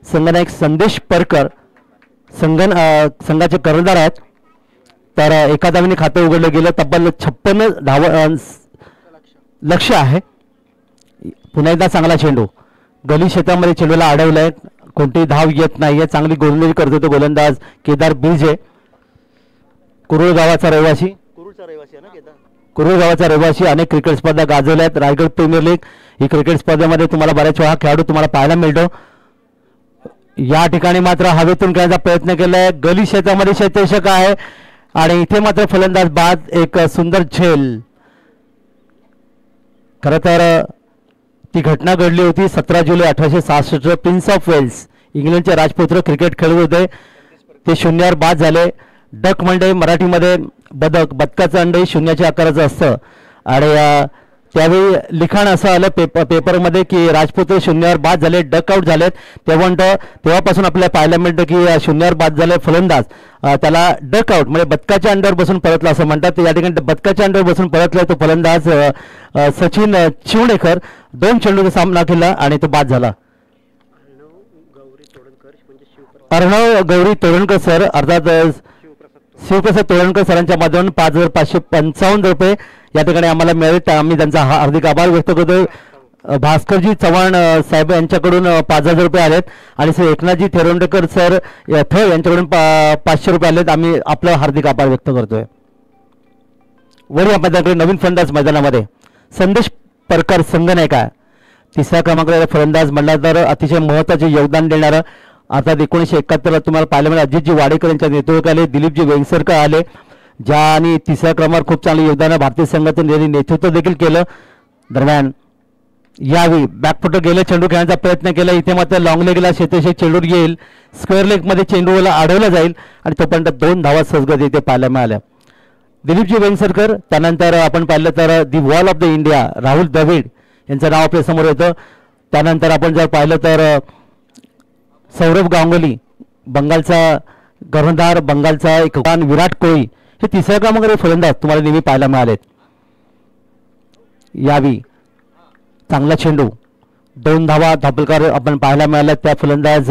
संघनायक संदेश परकर संघाचे कर्णधार आहेत. तर एका धावेने खातं उघडलं गेलं. तब्बल 56 धावा लक्ष आहे. पुन्हा एकदा चांगला चेंडू गली क्षेत्रामध्ये चेंडूला अडवलंय. कोणतीही धाव येत नाहीये. चांगली गोलंदाजी करतो तो गोलंदाज केदार बिर्जे. कुरुळ गावाचा रहिवासी. कुरुळ गावाचा रहिवासी. अनेक क्रिकेट स्पर्धा गाजवल्या आहेत. रायगड प्रीमियर लीग ही क्रिकेट स्पर्धेमध्ये तुम्हाला बऱ्याच वेळा खेळाडू तुम्हाला पाहायला मिळतो. या ठिकाणी मात्र हवेतून खेळण्याचा प्रयत्न केलाय. गली क्षेत्रामध्ये क्षेत्ररक्षक आहे आणि इथे मात्र फलंदाज बाद. एक सुंदर झेल. खरं तर ती घटना घडली होती 17 जुलै 1866. प्रिन्स ऑफ वेल्स इंग्लंडचे राजपुत्र क्रिकेट खेळत होते. ते शून्यावर बाद झाले. डक म्हणजे मराठीमध्ये बदक. बदकाचं अंड शून्याच्या आकाराचं असतं आणि त्यावेळी लिखाण असं आलं पेपरमध्ये की राजपुत्र शून्यावर बाद झाले, डक आउट झालेत. तेव्हापासून आपल्याला पाहायला मिळतं की शून्यावर बाद झाले फलंदाज त्याला डक आउट म्हणजे बदकाच्या अंड्यावर बसून परतला असं म्हणतात. या ठिकाणी बदकाच्या अंड्यावर बसून परतला तो फलंदाज सचिन चिवणेकर. 2 चेंडूचा सामना केला आणि तो बाद झाला. अर्णव गौरी तोरणकर सर अर्थात शिवप्रसाद तोरणकर सरांच्या माध्यमातून 5,555 रुपये या ठिकाणी आम्हाला मिळाले. आम्ही त्यांचा हार्दिक आभार व्यक्त करतो. भास्करजी चव्हाण साहेब यांच्याकडून 5,000 रुपये आलेत आणि श्री एकनाथजी थेरोंडेकर सर थळ यांच्याकडून 500 रुपये आलेत. आम्ही आपला हार्दिक आभार व्यक्त करतोय. वरी आपल्याकडे नवीन फलंदाज मैदानामध्ये संदेश परकर संघनायक आहे. 3रा क्रमांकाचा फलंदाज म्हणला तर अतिशय महत्त्वाचे योगदान देणारं अर्थात 1971 तुम्हाला पाहायला मिळालं. अजितजी वाडेकर यांच्या नेतृत्वाखाली दिलीपजी वेंगसरकर आले ज्यांनी 3ऱ्या क्रमांकावर खूप चांगले योगदान भारतीय संघाचं नेतृत्व देखील केलं. दरम्यान यावेळी बॅकफुटर गेले चेंडू खेळण्याचा प्रयत्न केला. इथे मात्र लॉंग लेगला क्षेत्ररक्षक चेंडू येईल. स्क्वेअर लेगमध्ये चेंडूला अडवला जाईल आणि तोपर्यंत 2 धावा सहजगत इथे पाहायला मिळाल्या. दिलीपजी वेंगसरकर. त्यानंतर आपण पाहिलं तर the wall of the India Rahul Dravid यांचं नाव आपल्या समोर येतं. त्यानंतर आपण जर पाहिलं तर सौरभ गांगुली बंगालचा कर्णधार, बंगालचा एक विराट कोहली हे 3ऱ्या क्रमांकाचे फलंदाज तुम्हाला नेहमी पाहायला मिळालेत. यावी चांगला चेंडू 2 धावा धापलकार आपण पाहायला मिळाल्या त्या फलंदाज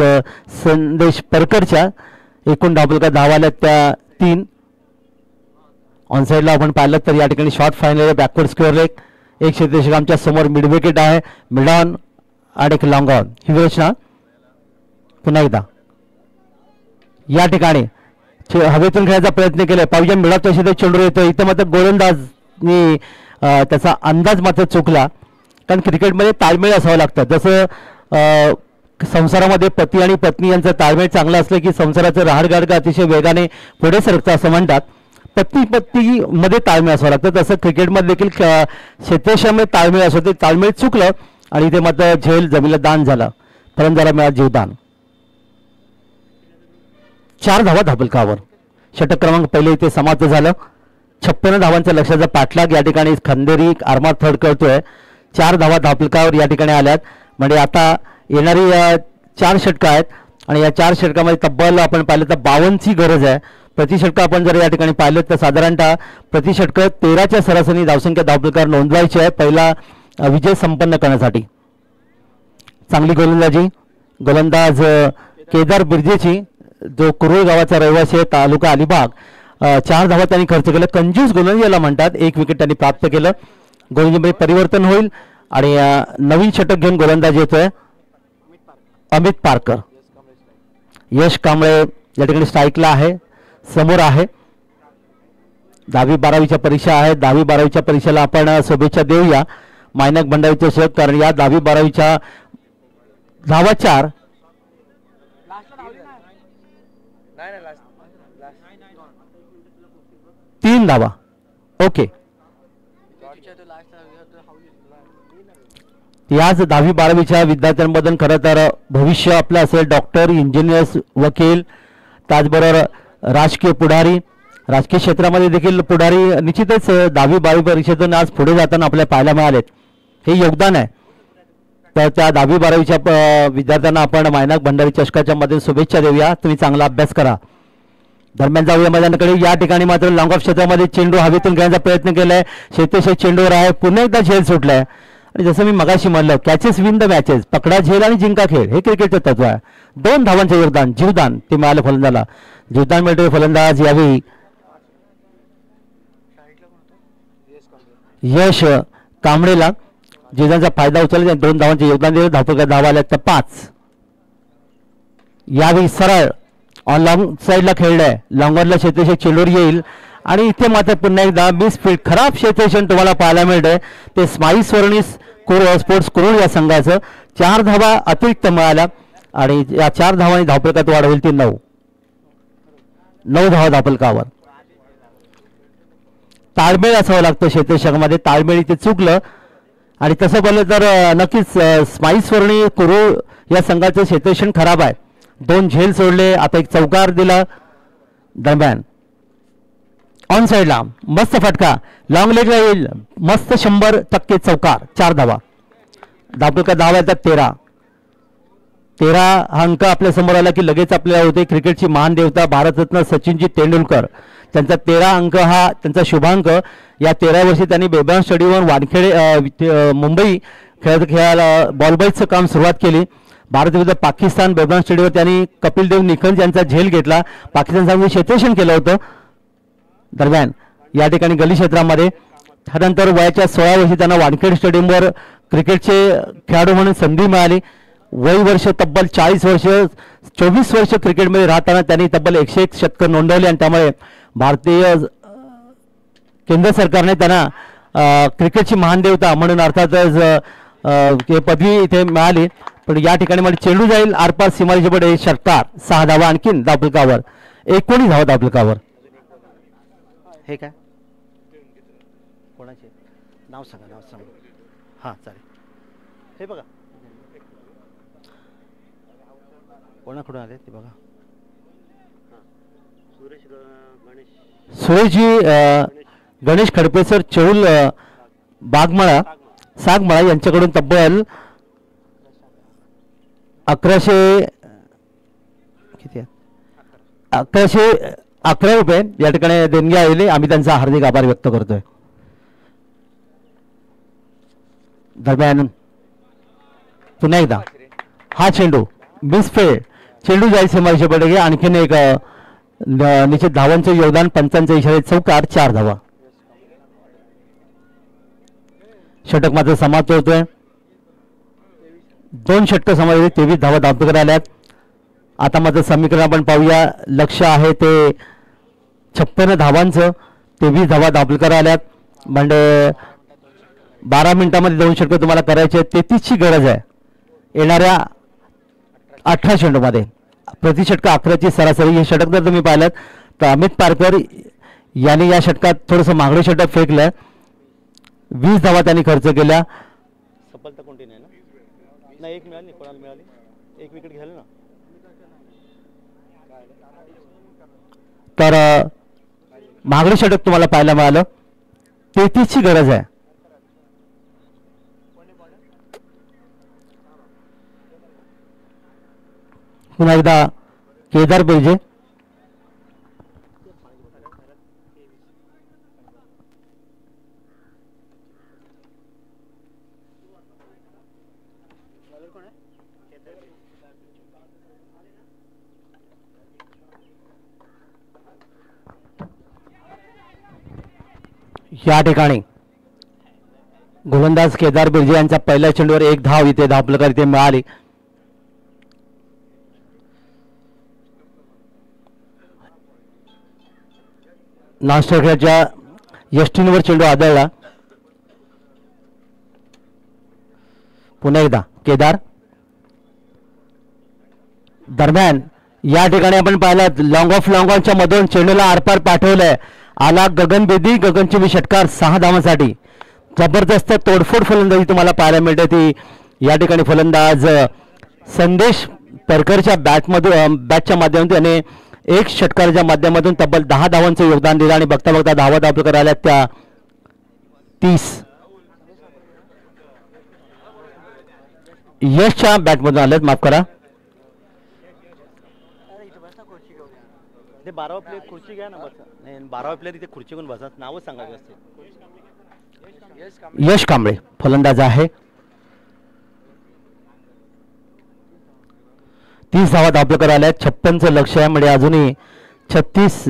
संदेश परकरच्या. एकूण धापलकार धावा आल्या त्या 3. ऑनसाईडला आपण पाहिलं तर या ठिकाणी short final backward square leg. एक क्षेत्ररक्षक आमच्या समोर मिड विकेट आहे, मिड ऑन आणि एक लॉंग ऑन. ही रचना पुन्हा एकदा या ठिकाणी हवेतून खेळायचा प्रयत्न केला. पाहिजे मिळत तसे ते चेंडू येतो. इथं मात्र गोलंदाजनी त्याचा अंदाज मात्र चुकला. कारण क्रिकेटमध्ये ताळमेळ असावं लागतं. जसं संसारामध्ये पती आणि पत्नी यांचा ताळमेळ चांगला असलं की संसाराचं राहाडगाडगं अतिशय वेगाने पुढे सरकतं असं म्हणतात. पत्नी मध्ये ताळमेळ असावं लागतं. तसं क्रिकेटमध्ये देखील क्षेत्रक्षामध्ये ताळमेळ असतो. ते ताळमेळ चुकलं आणि इथे मात्र झेल जमिनीला दान झालं. फलंदाजाला मिळालं जीवदान. 4 धावा धापलकावर. षटक क्रमांक पहिले इथे समाप्त झालं. 56 धावांच्या लक्ष्याचा पाठलाग या ठिकाणी खंदेरी आर्मार थर्ड करतोय. 4 धावा धापलकावर या ठिकाणी आल्यात. म्हणजे आता येणारी 4 षटकं आहेत आणि या 4 षटकामध्ये तब्बल आपण पाहिलं तर 52ची गरज आहे. प्रति षटक आपण जर या ठिकाणी पाहिलं तर साधारणतः प्रति षटक 13च्या सरासरी धावसंख्या धापलकार नोंदवायची आहे पहिला विजय संपन्न करण्यासाठी. चांगली गोलंदाजी. गोलंदाज केदार बिर्जेची जो कुरुळ गावाचा रहिवासी आहे तालुका अलिबाग. 4 धावा त्यांनी खर्च केलं. कंजूस गोलंदाजी याला म्हणतात. 1 विकेट त्यांनी प्राप्त केलं. गोलंदाजीमध्ये परिवर्तन होईल आणि नवीन षटक घेऊन गोलंदाज येतोय अमित पारकर. यश कांबळे या ठिकाणी स्ट्राईकला आहे, समोर आहे. 10वी 12वीच्या परीक्षा आहेत. 10वी 12वीच्या परीक्षेला आपण शुभेच्छा देऊया मायनक भंडारीचे शक. कारण या 10वी 12वीच्या धावा 4 3 धावा. ओके. याच 10वी 12वीच्या विद्यार्थ्यांबद्दल खरं तर भविष्य आपलं असेल. डॉक्टर, इंजिनियर्स, वकील, त्याचबरोबर राजकीय पुढारी, राजकीय क्षेत्रामध्ये देखील पुढारी निश्चितच 10वी 12वी परीक्षेतून आज पुढे जाताना आपल्याला पाहायला मिळालेत. हे योगदान आहे. तर त्या 10वी 12वीच्या विद्यार्थ्यांना आपण मायनाक भंडारी चषकाच्या मध्ये शुभेच्छा देऊया. तुम्ही चांगला अभ्यास करा. दरम्यान जाऊया मैदानाकडे. या ठिकाणी मात्र लॉंग ऑफ क्षेत्रामध्ये चेंडू हवेतून घेण्याचा प्रयत्न केलाय. शेतेशेत चेंडूवर आहे. पुन्हा एकदा झेल सुटलाय. आणि जसं मी मगाशी म्हणलं कॅचेस विन द मॅचेस. पकडा झेल आणि जिंका खेळ हे क्रिकेटचं तत्व आहे. 2 धावांचे योगदान जीवदान ते मिळालं फलंदाजाला. जीवदान मिळतोय फलंदाज यावेळी यश कांबळेला. जीवदानचा फायदा उचलला. 2 धावांचे योगदान दिलं. धावपका धावा आल्या तर 5. यावेळी सरळ ऑन लॉंग साईडला खेळलाय. लॉंगरला क्षेत्रक्षक चेंडूर येईल आणि इथे मात्र पुन्हा एकदा मिसफील्ड खराब क्षेत्ररक्षण तुम्हाला पाहायला मिळतंय. ते स्माईल स्वर्णिस स्पोर्ट्स कुरुळ या संघाचं. 4 धावा अतिरिक्त मिळाल्या आणि या 4 धावांनी धावफलकात वाढ होईल ती 9 धावा धावफलकावर. ताळमेळ असावं लागतं क्षेत्ररक्षकामध्ये. ताळमेळ इथे चुकलं आणि तसं बोललं तर नक्कीच स्माईल स्वर्णी कुरुळ या संघाचं क्षेत्ररक्षण खराब आहे. 2 झेल सोडले. आता एक चौकार दिला. दरम्यान ऑन साईडला मस्त फटका लॉंग लेगला येईल. मस्त 100% चौकार. 4 धावा. धावफलका धावा येतात 13. 13 हा अंक आपल्या समोर आला की लगेच आपल्याला होते क्रिकेटची महान देवता भारतरत्न सचिनजी तेंडुलकर. त्यांचा 13 अंक हा त्यांचा शुभांक. या 13 वर्षी त्यांनी बेबान स्टेडियमवर वानखेडे मुंबई खेळायला बॉलबाईचं काम सुरुवात केली. भारत विरुद्ध पाकिस्तान बेबान स्टेडियमवर त्यांनी कपिल देव निखंज यांचा झेल घेतला. पाकिस्तान संघाने क्षेत्ररक्षण केलं होतं. दरम्यान या ठिकाणी गली क्षेत्रामध्ये त्यानंतर वयाच्या 16 वर्षी त्यांना वानखेड स्टेडियमवर क्रिकेटचे खेळाडू म्हणून संधी मिळाली. वय वर्ष तब्बल 40 वर्ष 24 वर्ष क्रिकेटमध्ये राहताना त्यांनी तब्बल 101 शतकं नोंदवली आणि त्यामुळे भारतीय केंद्र सरकारने त्यांना क्रिकेटची महान देवता म्हणून अर्थातच पदवी इथे मिळाली. पण या ठिकाणी मला चेंडू जाईल आरपार सीमारेषे पुढे षटकार. 6 धावा आणखीन धावफलकावर. 19 धावा धावफलकावर. हे काय कोणाचे नाव सांगा. नाव सांगा. हां चालेल. हे बघा कोणाकडून आले ते बघा. सुरेशजी गणेश खडपेसर चौल बागमाळा सागमाळा यांच्याकडून तब्बल 1111 रुपये या ठिकाणी देणगी आलेली. आम्ही त्यांचा हार्दिक आभार व्यक्त करतोय. दरम्यान पुन्हा एकदा हा चेंडू मिसफेड, चेंडू जाईल सीमारेषे पडेल. आणखीन एक निश्चित धावांचे योगदान, पंचांचे इशारे, चौकार, 4 धावा. षटक मात्र समाप्त होतोय. 2 षटकं समाप्त, 23 धावा धावपकर आल्यात. आता मात्र समीकरण आपण पाहूया. लक्ष आहे ते 56 धावांचं, 23 धावा धावपकर आल्यात. म्हणजे 12 मिनिटांमध्ये 2 षटकं तुम्हाला करायचे. 33ची गरज आहे येणाऱ्या 18 चेंडूमध्ये. प्रति षटक 11ची सरासरी. हे षटक जर तुम्ही पाहिलं तर अमित पारकर यांनी या षटकात थोडंसं मागणी षटक फेकलं. 20 धावा त्यांनी खर्च केल्या. सफलता कोणती नाही ना? नाही, एक मिळाली, कोणाला मिळाली? एक विकेट घ्याल ना. तर मागणी षटक तुम्हाला पाहायला मिळालं. 33ची गरज आहे. पुन्हा एकदा केदार बिर्जे. या ठिकाणी गोलंदाज केदार बिर्जे यांच्या पहिल्या चेंडूवर 1 धाव इथे धावपलकर इथे मिळाली. नास्टरच्या यष्टींवर चेंडू आदळला. पुन्हा एकदा केदार. दरम्यान या ठिकाणी आपण पाहिलं लॉंग ऑफ लॉंग ऑनच्या मधून चेंडूला आरपार पाठवलंय. आला गगन बेदी. गगनची षटकार 6 धावांसाठी. जबरदस्त तोडफोड फलंदाजी तुम्हाला पाहायला मिळते. ती या ठिकाणी फलंदाज संदेश परकरच्या बॅटच्या माध्यमातून त्याने 1 षटकाराच्या माध्यमातून तब्बल 10 धावांचं योगदान दिलं. आणि बघता बघता धावा धावपकर आल्या त्या 30. यशच्या बॅटमधून आलेत, माफ करा. ते 12वा प्लेयर खुर्ची घ्या ना, बसा. नाही, 12वा प्लेयर इथे खुर्ची घेऊन बसा. नावच सांगायचं असते. यश कांबळे फलंदाज आहे. 30 धावा धावपलकर आल्या. 56चं लक्ष आहे. म्हणजे अजूनही 36.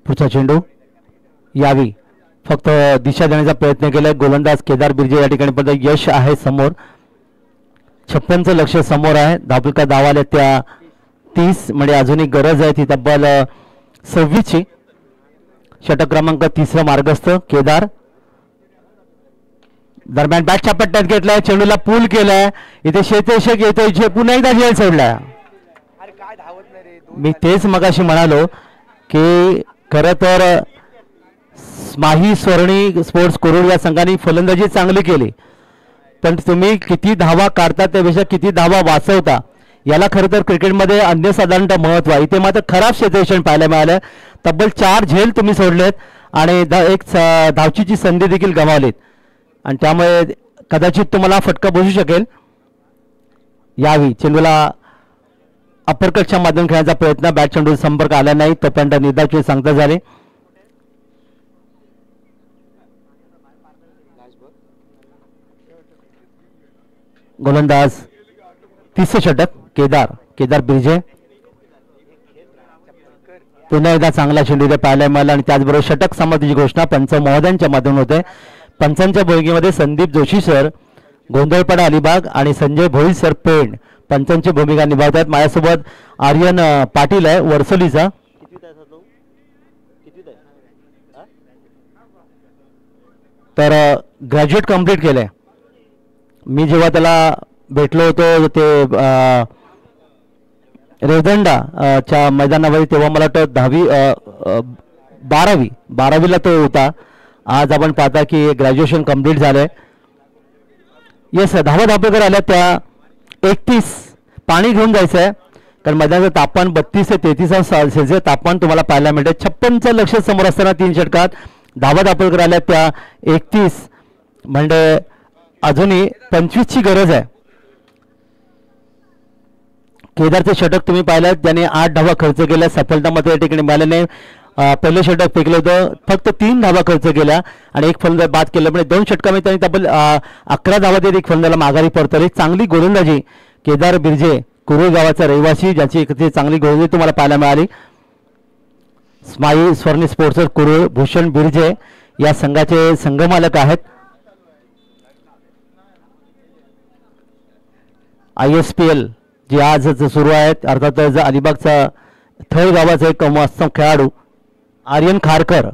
पुढचा चेंडू यावी फक्त दिशा देण्याचा प्रयत्न केलाय. गोलंदाज केदार बिर्जे या ठिकाणी पण यश आहे समोर. 56चं लक्ष समोर आहे. धावपलकर धावा आल्या त्या 30. म्हणजे अजूनही गरज आहे ती तब्बल 26ची. षटक क्रमांक 3 मार्गस्थ केदार. दरम्यान बॅटच्या पट्ट्यात घेतलाय. चेंडूला पूल केलाय. इथे शेतेशक येतोय. पुन्हा एकदा झेल सोडलाय. मी तेच मगाशी म्हणालो की खरं तर माही स्वर्णी स्पोर्ट्स कोरोड या संघाने फलंदाजी चांगली केली. पण तुम्ही किती धावा काढता त्यापेक्षा किती धावा वाचवता याला खरं तर क्रिकेटमध्ये अन्यसाधारण महत्व आहे. इथे मात्र खराब क्षेत्ररक्षण पाहायला मिळालं. तब्बल 4 झेल तुम्ही सोडलेत आणि 1 धावचीची संधी देखील गमावलीत. आणि त्यामुळे कदाचित तुम्हाला फटका बसू शकेल. यावी चेंडूला अपरकटच्या माध्यमातून खेळण्याचा प्रयत्न. बॅट चेंडू संपर्क आला नाही. तोपर्यंत निर्धावाची सांगता झाली. गोलंदाज 30 षटक केदार बिर्जे. पुन्हा एकदा चांगला चेंडू पाहायला मिळाला. आणि त्याचबरोबर षटक समाप्तीची घोषणा पंच महोदयांच्या माध्यमातून होते. पंचांच्या भूमिकेमध्ये संदीप जोशी सर गोंधळपाडा अलिबाग आणि संजय भोई सर पेण पंचांची भूमिका निभावतात. माझ्यासोबत आर्यन पाटील आहे वरसोलीचा. तर ग्रॅज्युएट कंप्लीट केलंय. मी जेव्हा त्याला भेटलो होतो ते रेवदंडा च्या मैदानावर तेव्हा मला वाटतं 12वीला तो होता. आज आपण पाहता की ग्रॅज्युएशन कंप्लीट झालंय. येस धावा धावपलकर आल्या त्या 31. पाणी घेऊन जायचं आहे कारण मैदानाचं तापमान 32 ते 33 सेल्सिअस तापमान तुम्हाला पाहायला मिळते. 56चं लक्ष समोर असताना 3 षटकात धावा धावपलकर आल्या त्या 31. म्हणजे अजूनही 25ची गरज आहे. केदारचे षटक तुम्ही पाहिलं त्याने 8 धावा खर्च केल्या. सफलता मात्र या ठिकाणी मिळाले नाही. पहिलं षटक फेकलं होतं, फक्त 3 धावा खर्च केल्या आणि एक फलंदाज बाद केलं. म्हणजे 2 षटकामध्ये त्यांनी तब्बल 11 धावा देत एक फलंदाजाला माघारी परतवली. चांगली गोलंदाजी केदार बिर्जे, कुरुळ गावाचा रहिवासी, ज्याची एक चांगली गोलंदाजी तुम्हाला पाहायला मिळाली. स्माईल स्वर्णी स्पोर्ट्स कुरुळ, भूषण बिर्जे या संघाचे संघमालक आहेत. ISPL जी आज सुरू आहेत, अर्थातच अलिबागचा थळ गावाचा एक मस्त खेळाडू आर्यन खारकर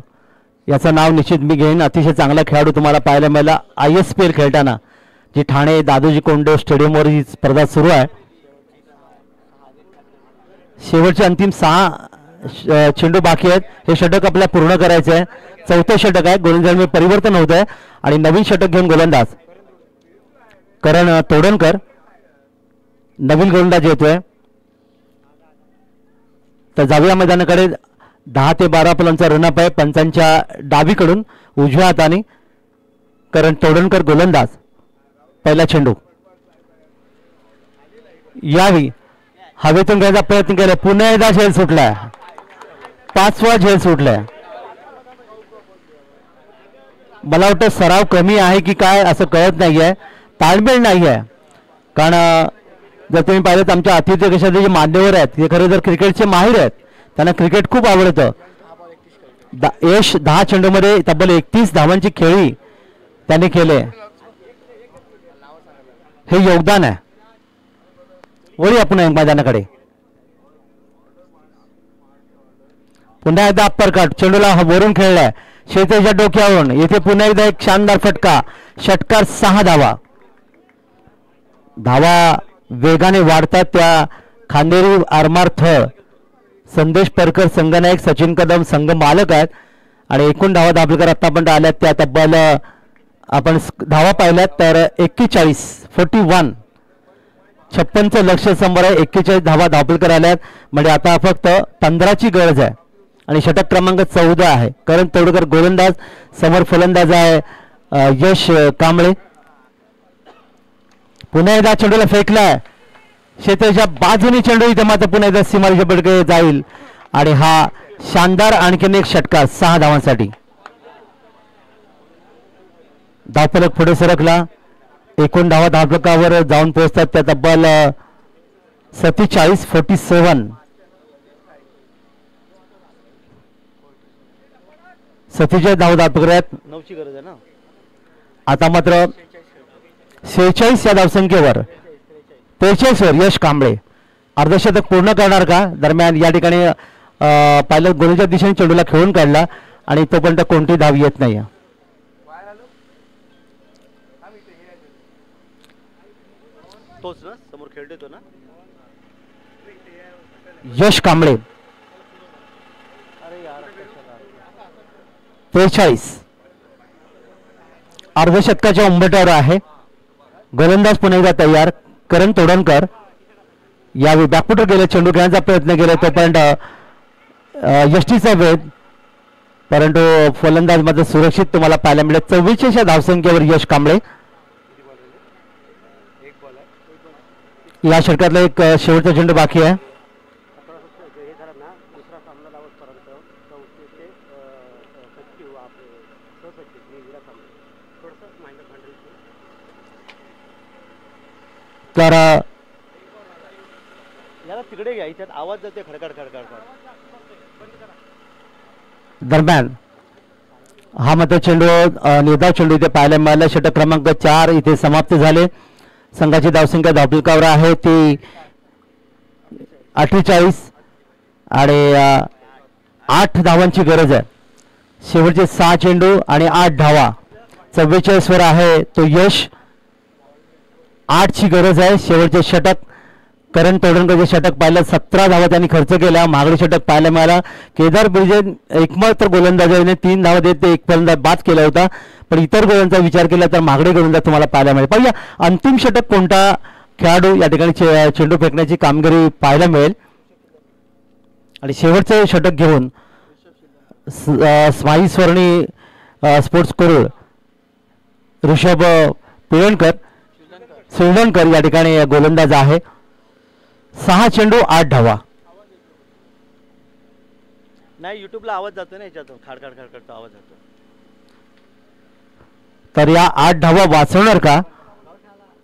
याचं नाव निश्चित मी घेईन. अतिशय चांगला खेळाडू तुम्हाला पाहायला मिळाला ISPL खेळताना, जी ठाणे दादोजी कोंडदेव स्टेडियमवर ही स्पर्धा सुरू आहे. शेवटचे अंतिम 6 चेंडू बाकी आहेत. हे षटक आपल्याला पूर्ण करायचं आहे. 4थं षटक आहे. गोलंदाजांमध्ये परिवर्तन होत आहे आणि नवीन षटक घेऊन गोलंदाज करण तोडणकर नवीन गोलंदाज येतोय. तर जाऊया मैदानाकडे. 10 ते 12 फलंदाजांचा रनअप आहे. पंचांच्या डावीकडून उजव्या हाताने करण तोडणकर गोलंदाज. पहिला चेंडू यावी हवेतून घ्यायचा प्रयत्न केला. पुन्हा एकदा झेल सुटलाय. 5वा झेल सुटलाय. मला वाटतं सराव कमी आहे की काय असं कळत नाहीये, ताळमेळ नाहीये. कारण जर तुम्ही पाहिलं तर आमच्या आतिथ्य कशाचे जे मान्यवर आहेत ते खरं जर क्रिकेटचे माहीर आहेत, त्यांना क्रिकेट खूप आवडतं. यश 10 चेंडूमध्ये तब्बल 31 धावांची खेळी त्यांनी केले. हे योगदान आहे. वळूया पुन्हा मैदानाकडे. पुन्हा एकदा अप्पर कट चेंडूला वरून खेळलाय शेतेच्या डोक्यावरून. येथे पुन्हा एकदा एक शानदार फटका. षटकार 6 धावा. धावा वेगाने वाढतात. त्या खांदेरी आरमार थळ संदेश परकर संघनायक, सचिन कदम संघ मालक आहेत आणि एकूण धावा दाभोलकर आतापर्यंत आल्यात त्या तब्बल आपण धावा पाहिल्यात तर 41 56चं लक्ष समोर आहे. 41 धावा दाभोलकर आल्यात. म्हणजे आता फक्त 15ची गरज आहे आणि षटक क्रमांक 14 आहे. करण तोडकर गोलंदाज, समोर फलंदाज आहे यश कांबळे. पुन्हा एकदा चेंडूला फेकलाय क्षेत्राच्या बाजूने चेंडू. इथे मात्र पुन्हा एकदा सीमारेषा पलीकडे जाईल आणि हा शानदार आणखीन एक षटकार 6 धावांसाठी. धावफलक पुढे सरकला. एकूण धावा धावफलकावर जाऊन पोहोचतात त्या तब्बल 47 धावा धावफलकात 9ची गरज आहे ना. आता मात्र 46 या धावसंख्येवर 43 वर यश कांबळे अर्धशतक पूर्ण करणार का. दरम्यान या ठिकाणी पायलट गोलच्या दिशेने चेंडूला खेळून काढला आणि तोपर्यंत कोणती धाव येत नाही. तोच ना समोर खेळतोय तो ना. यश कांबळे 43 अर्धशतकाच्या उंबरठ्यावर आहे. गोलंदाज पुन्हा एकदा तयार. करण तोडणकर यावेळी बॅकफुटर गेले. चेंडू घेण्याचा प्रयत्न केला तोपर्यंत यष्टीचा वेध, परंतु फलंदाज मात्र सुरक्षित तुम्हाला पाहायला मिळेल. 44 या धावसंख्येवर यश कांबळे. या षटकातला एक शेवटचा चेंडू बाकी आहे. तर याला तिकडे घ्या. इथे आवाज जाते खडखड खडखड. दरम्यान हा मात्र चेंडू निर्धाव चेंडू इथे पाहायला मिळाला. षटक क्रमांक 4 इथे समाप्त झाले. संघाची धावसंख्या धावफलकावर आहे ती 48 आणि 8 धावांची गरज आहे. शेवटचे 6 चेंडू आणि 8 धावा. 44 वर आहे तो यश. 8 ची गरज आहे. शेवटचे षटक करण तोडणकरचे षटक पाहिलं 17 धावा त्यांनी खर्च केला. मागणी षटक पाहायला मिळाला. केदार बिर्जे एकमात्र गोलंदाजाने 3 धावा देत एक फलंदाज बाद केला होता. पण इतर गोलंदाजांचा विचार केला तर मागणी गोलंदाज तुम्हाला पाहायला मिळेल. पाहिजे अंतिम षटक कोणता खेळाडू या ठिकाणी चेंडू फेकण्याची कामगिरी पाहायला मिळेल. आणि शेवटचे षटक घेऊन स्माईल स्वर्णी स्पोर्ट्स कुरुळ ऋषभ शिवणकर या ठिकाणी गोलंदाज आहे. 6 चेंडू 8 धावा. नाही युट्यूबला आवाज जातो ना याच्यातून खाडखाड खाडखाडचा आवाज जातो. तर या 8 धावा वाचवणार का?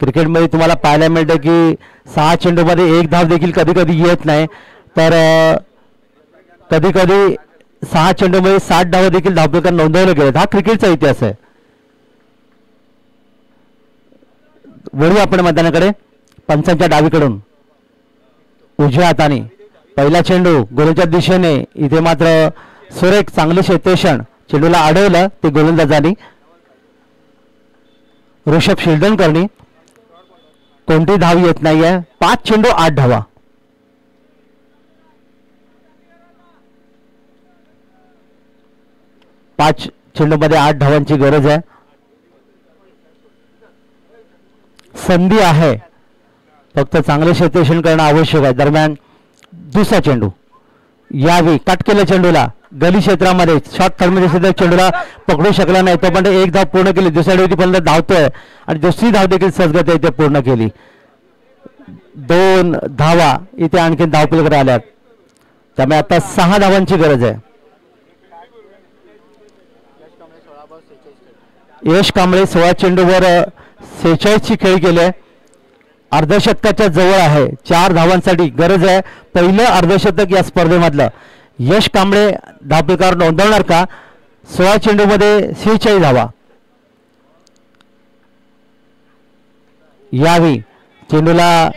क्रिकेटमध्ये तुम्हाला पाहायला मिळतं की 6 चेंडूमध्ये 1 धाव देखील कधी कधी येत नाही. तर कधी कधी 6 चेंडूमध्ये 60 धावा देखील धावपलकार नोंदवले गेलेत. हा क्रिकेटचा इतिहास आहे. वळू आपण मैदानाकडे. पंचांच्या डावीकडून उजव्या हाताने पहिला चेंडू गोलंदाजाच्या दिशेने. इथे मात्र सुरेख चांगले क्षेत्ररक्षण चेंडूला अडवलं ते गोलंदाजांनी. ऋषभ शिल्डनकरनी कोणती धाव येत नाहीये. 5 चेंडू 8 धावा. पाच चेंडूमध्ये 8 धावांची गरज आहे. संधी आहे फक्त चांगले क्षेत्ररक्षण करणं आवश्यक आहे. दरम्यान दुसरा चेंडू यावेळी कट केल्या चेंडूला गली क्षेत्रामध्ये शॉर्ट थर्डमध्ये सुद्धा चेंडूला पकडू शकला नाही. तो पण 1 धाव पूर्ण केली. दुसऱ्या वेळी फलंदाज धावतोय आणि दुसरी धाव देखील सहजगत्या इथे पूर्ण केली. 2 धावा इथे आणखी धावपलकर आल्यात. त्यामुळे आता 6 धावांची गरज आहे. यश कांबळे 16 चेंडूवर 46ची खेळी केली आहे. अर्धशतकाच्या जवळ आहे. 4 धावांसाठी गरज आहे. पहिलं अर्धशतक या स्पर्धेमधलं. यश कांबळे धावपलकार नोंदवणार का? 16 चेंडूमध्ये 46 धावा. यावेळी चेंडूला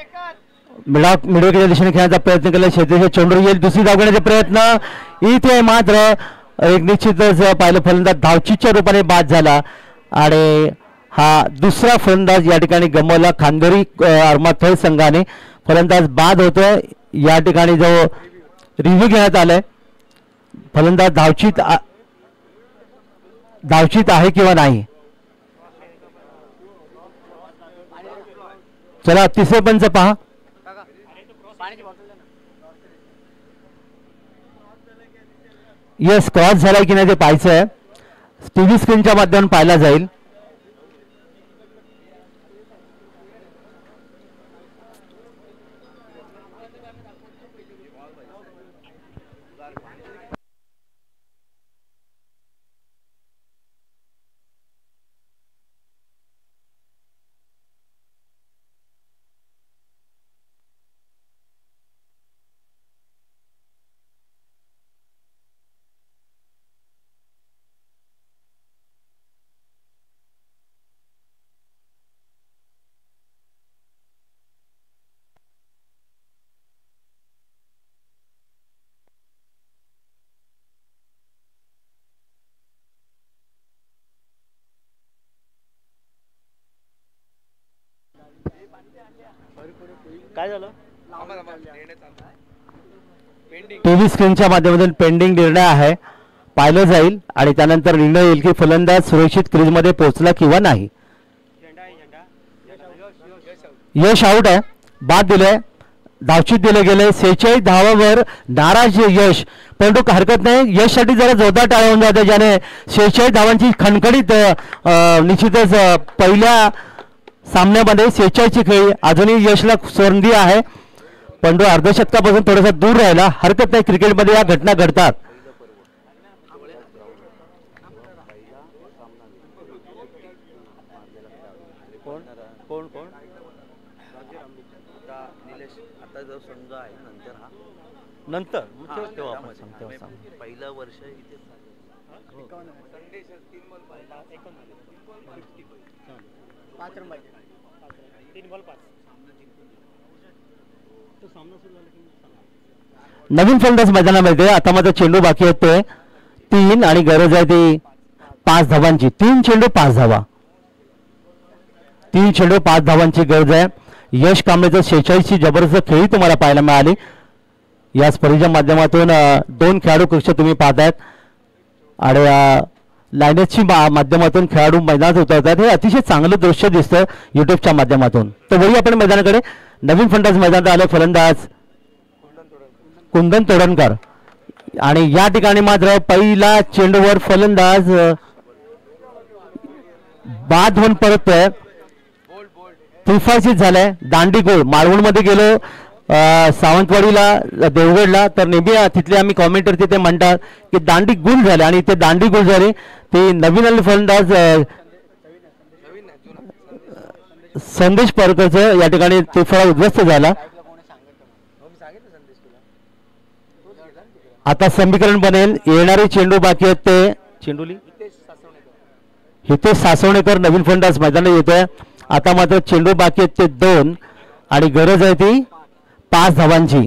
मिडविकेटच्या दिशेने खेळण्याचा प्रयत्न केला. क्षेत्ररक्षक चेंडू येईल. दुसरी धाव घेण्याचा प्रयत्न इथे मात्र एक निश्चितच पाहिलं फलंदाज धावचीच्या रूपाने बाद झाला आणि हा दुसरा फलंदाज या ठिकाणी गमवला. खांदेरी अरमाथळ संघाने फलंदाज बाद होतोय. या ठिकाणी जो रिव्ह्यू घेण्यात आलाय फलंदाज धावचीत आहे किंवा नाही. चला तिसरे पंच पहा. येस क्रॉस झालाय की नाही ते पाहायचं आहे. टीव्ही स्क्रीनच्या माध्यमातून पाहिला जाईल. काय झालं? टीव्ही स्क्रीनच्या माध्यमातून पेंडिंग निर्णय आहे. पाहिलं जाईल आणि त्यानंतर निर्णय येईल की फलंदाज सुरक्षित क्रीजमध्ये पोहोचला किंवा नाही. यश आउट आहे. बाद दिलंय. धावचीत दिले गेले. 46 धावावर नाराज यश. परंतु हरकत नाही. यशसाठी जरा जोरदार टाळ्या होऊन जाते ज्याने 46 धावांची खणखणीत निश्चितच पहिल्या सामन्यामध्ये 46ची खेळी. अजूनही यशला संधी आहे पण तो अर्धशतकापासून थोडासा दूर राहिला. हरकत नाही. क्रिकेटमध्ये या घटना घडतात. कोण कोण निलेश आता जो संघ आहे नंतर हा नंतर तेव्हा आपण सांगतो. पहिलं वर्ष इथे नवीन फलंदाज मैदानामध्ये. आता मात्र चेंडू बाकी आहेत ते 3 आणि गरज आहे ती 5 धावांची. 3 चेंडू 5 धावा. 3 चेंडू 5 धावांची गरज आहे. यश कांबळेचं 46ची जबरदस्त खेळी तुम्हाला पाहायला मिळाली. या स्पर्धेच्या माध्यमातून 2 खेळाडू कक्ष तुम्ही पाहतायत आणि लाईनेसची माध्यमातून खेळाडू मैदानात उतरतात. हे अतिशय चांगलं दृश्य दिसतं युट्यूबच्या माध्यमातून. तर वळू आपण मैदानाकडे. नवीन फलंदाज मैदानात आले फलंदाज कुंदन तोडणकर आणि या ठिकाणी मात्र पहिला चेंडूवर फलंदाज बाद होऊन परततोय. 3-5 झालंय. दांडी गोल मालवणमध्ये गेलो सावंतवाडीला देवगडला, तर नेहमी तिथले आम्ही कॉमेंटर तिथे म्हणतात की दांडी गुल झाले, आणि ते दांडी गुल झाले ते नवीन आलेले फलंदाज संदेश परकरचं या ठिकाणी ते फळ उद्ध्वस्त झाला. आता समीकरण बनेल. येणारे चेंडू बाकी आहेत ते चेंडूली हितेश सासवणेकर नवीन फलंदाज मैदानात येतोय. आता मात्र चेंडू बाकी आहेत ते 2 आणि गरज आहे ती 5 धावांची.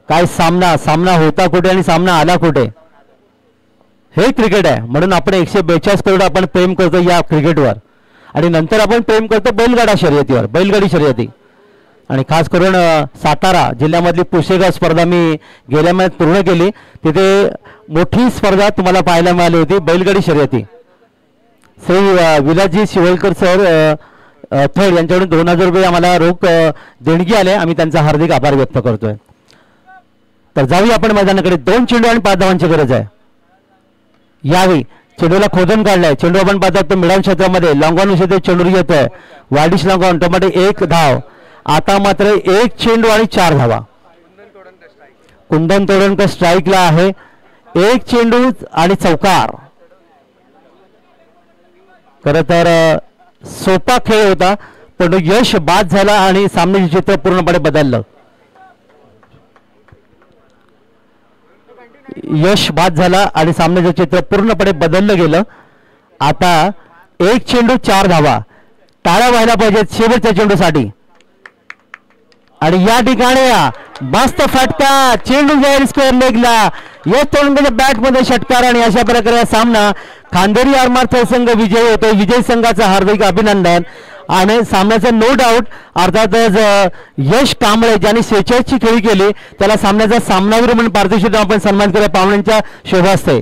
काय सामना होता कुठे आणि सामना आला कुठे, हे क्रिकेट आहे. म्हणून आपण 142 करोड आपण प्रेम करतो या क्रिकेटवर, आणि नंतर आपण प्रेम करतो बैलगाडा शर्यतीवर, बैलगाडी शर्यती. आणि खास करून सातारा जिल्ह्यामधली पुशेगाव स्पर्धा मी गेल्या महिन्यात पूर्ण केली. तिथे मोठी स्पर्धा तुम्हाला पाहायला मिळाली होती, बैलगाडी शर्यती. श्री विलासजी शिवलकर सर थर्ड यांच्याकडून 2000 रुपये आम्हाला रोख देणगी आले, आम्ही त्यांचा हार्दिक आभार व्यक्त करतोय. तर जाऊया आपण मैदानाकडे. 2 चेंडू आणि 5 धावांची गरज आहे. यावेळी चेंडूला खोदून काढलाय. चेंडू आपण पाहतात तो मिडॉन क्षेत्रामध्ये लॉंगॉन विषय चेंडू येतोय. वाडिश लॉंगॉन टोमॅटो 1 धाव. आता मात्र 1 चेंडू आणि 4 धावा. कुंदन तोडणकर स्ट्राईकला आहे. 1 चेंडू आणि चौकार. खरं तर सोपा खेळ होता, पण यश बाद झाला आणि सामन्याचे चित्र पूर्णपणे बदललं. यश बाद झाला आणि सामन्याचं चित्र पूर्णपणे बदललं गेलं. आता 1 चेंडू 4 धावा. टाळ्या व्हायला पाहिजेत शेवटच्या चेंडूसाठी. आणि या ठिकाणी मस्त फटका, चेंडू जाईल स्क्वेअर लेगला. यश तोडणकरच्या बॅटमध्ये षटकार, आणि अशा प्रकारे हा सामना खांदेरी आरमार संघ विजयी होतो. विजय संघाचं हार्दिक अभिनंदन. आणि सामन्याचं नो डाऊट अर्थातच यश कांबळे ज्यांनी 46 ची खेळी केली त्याला सामन्याचा सामनावीर म्हणून पारितोषिक आपण सन्मान केला पाहुण्यांच्या शोभास्ते.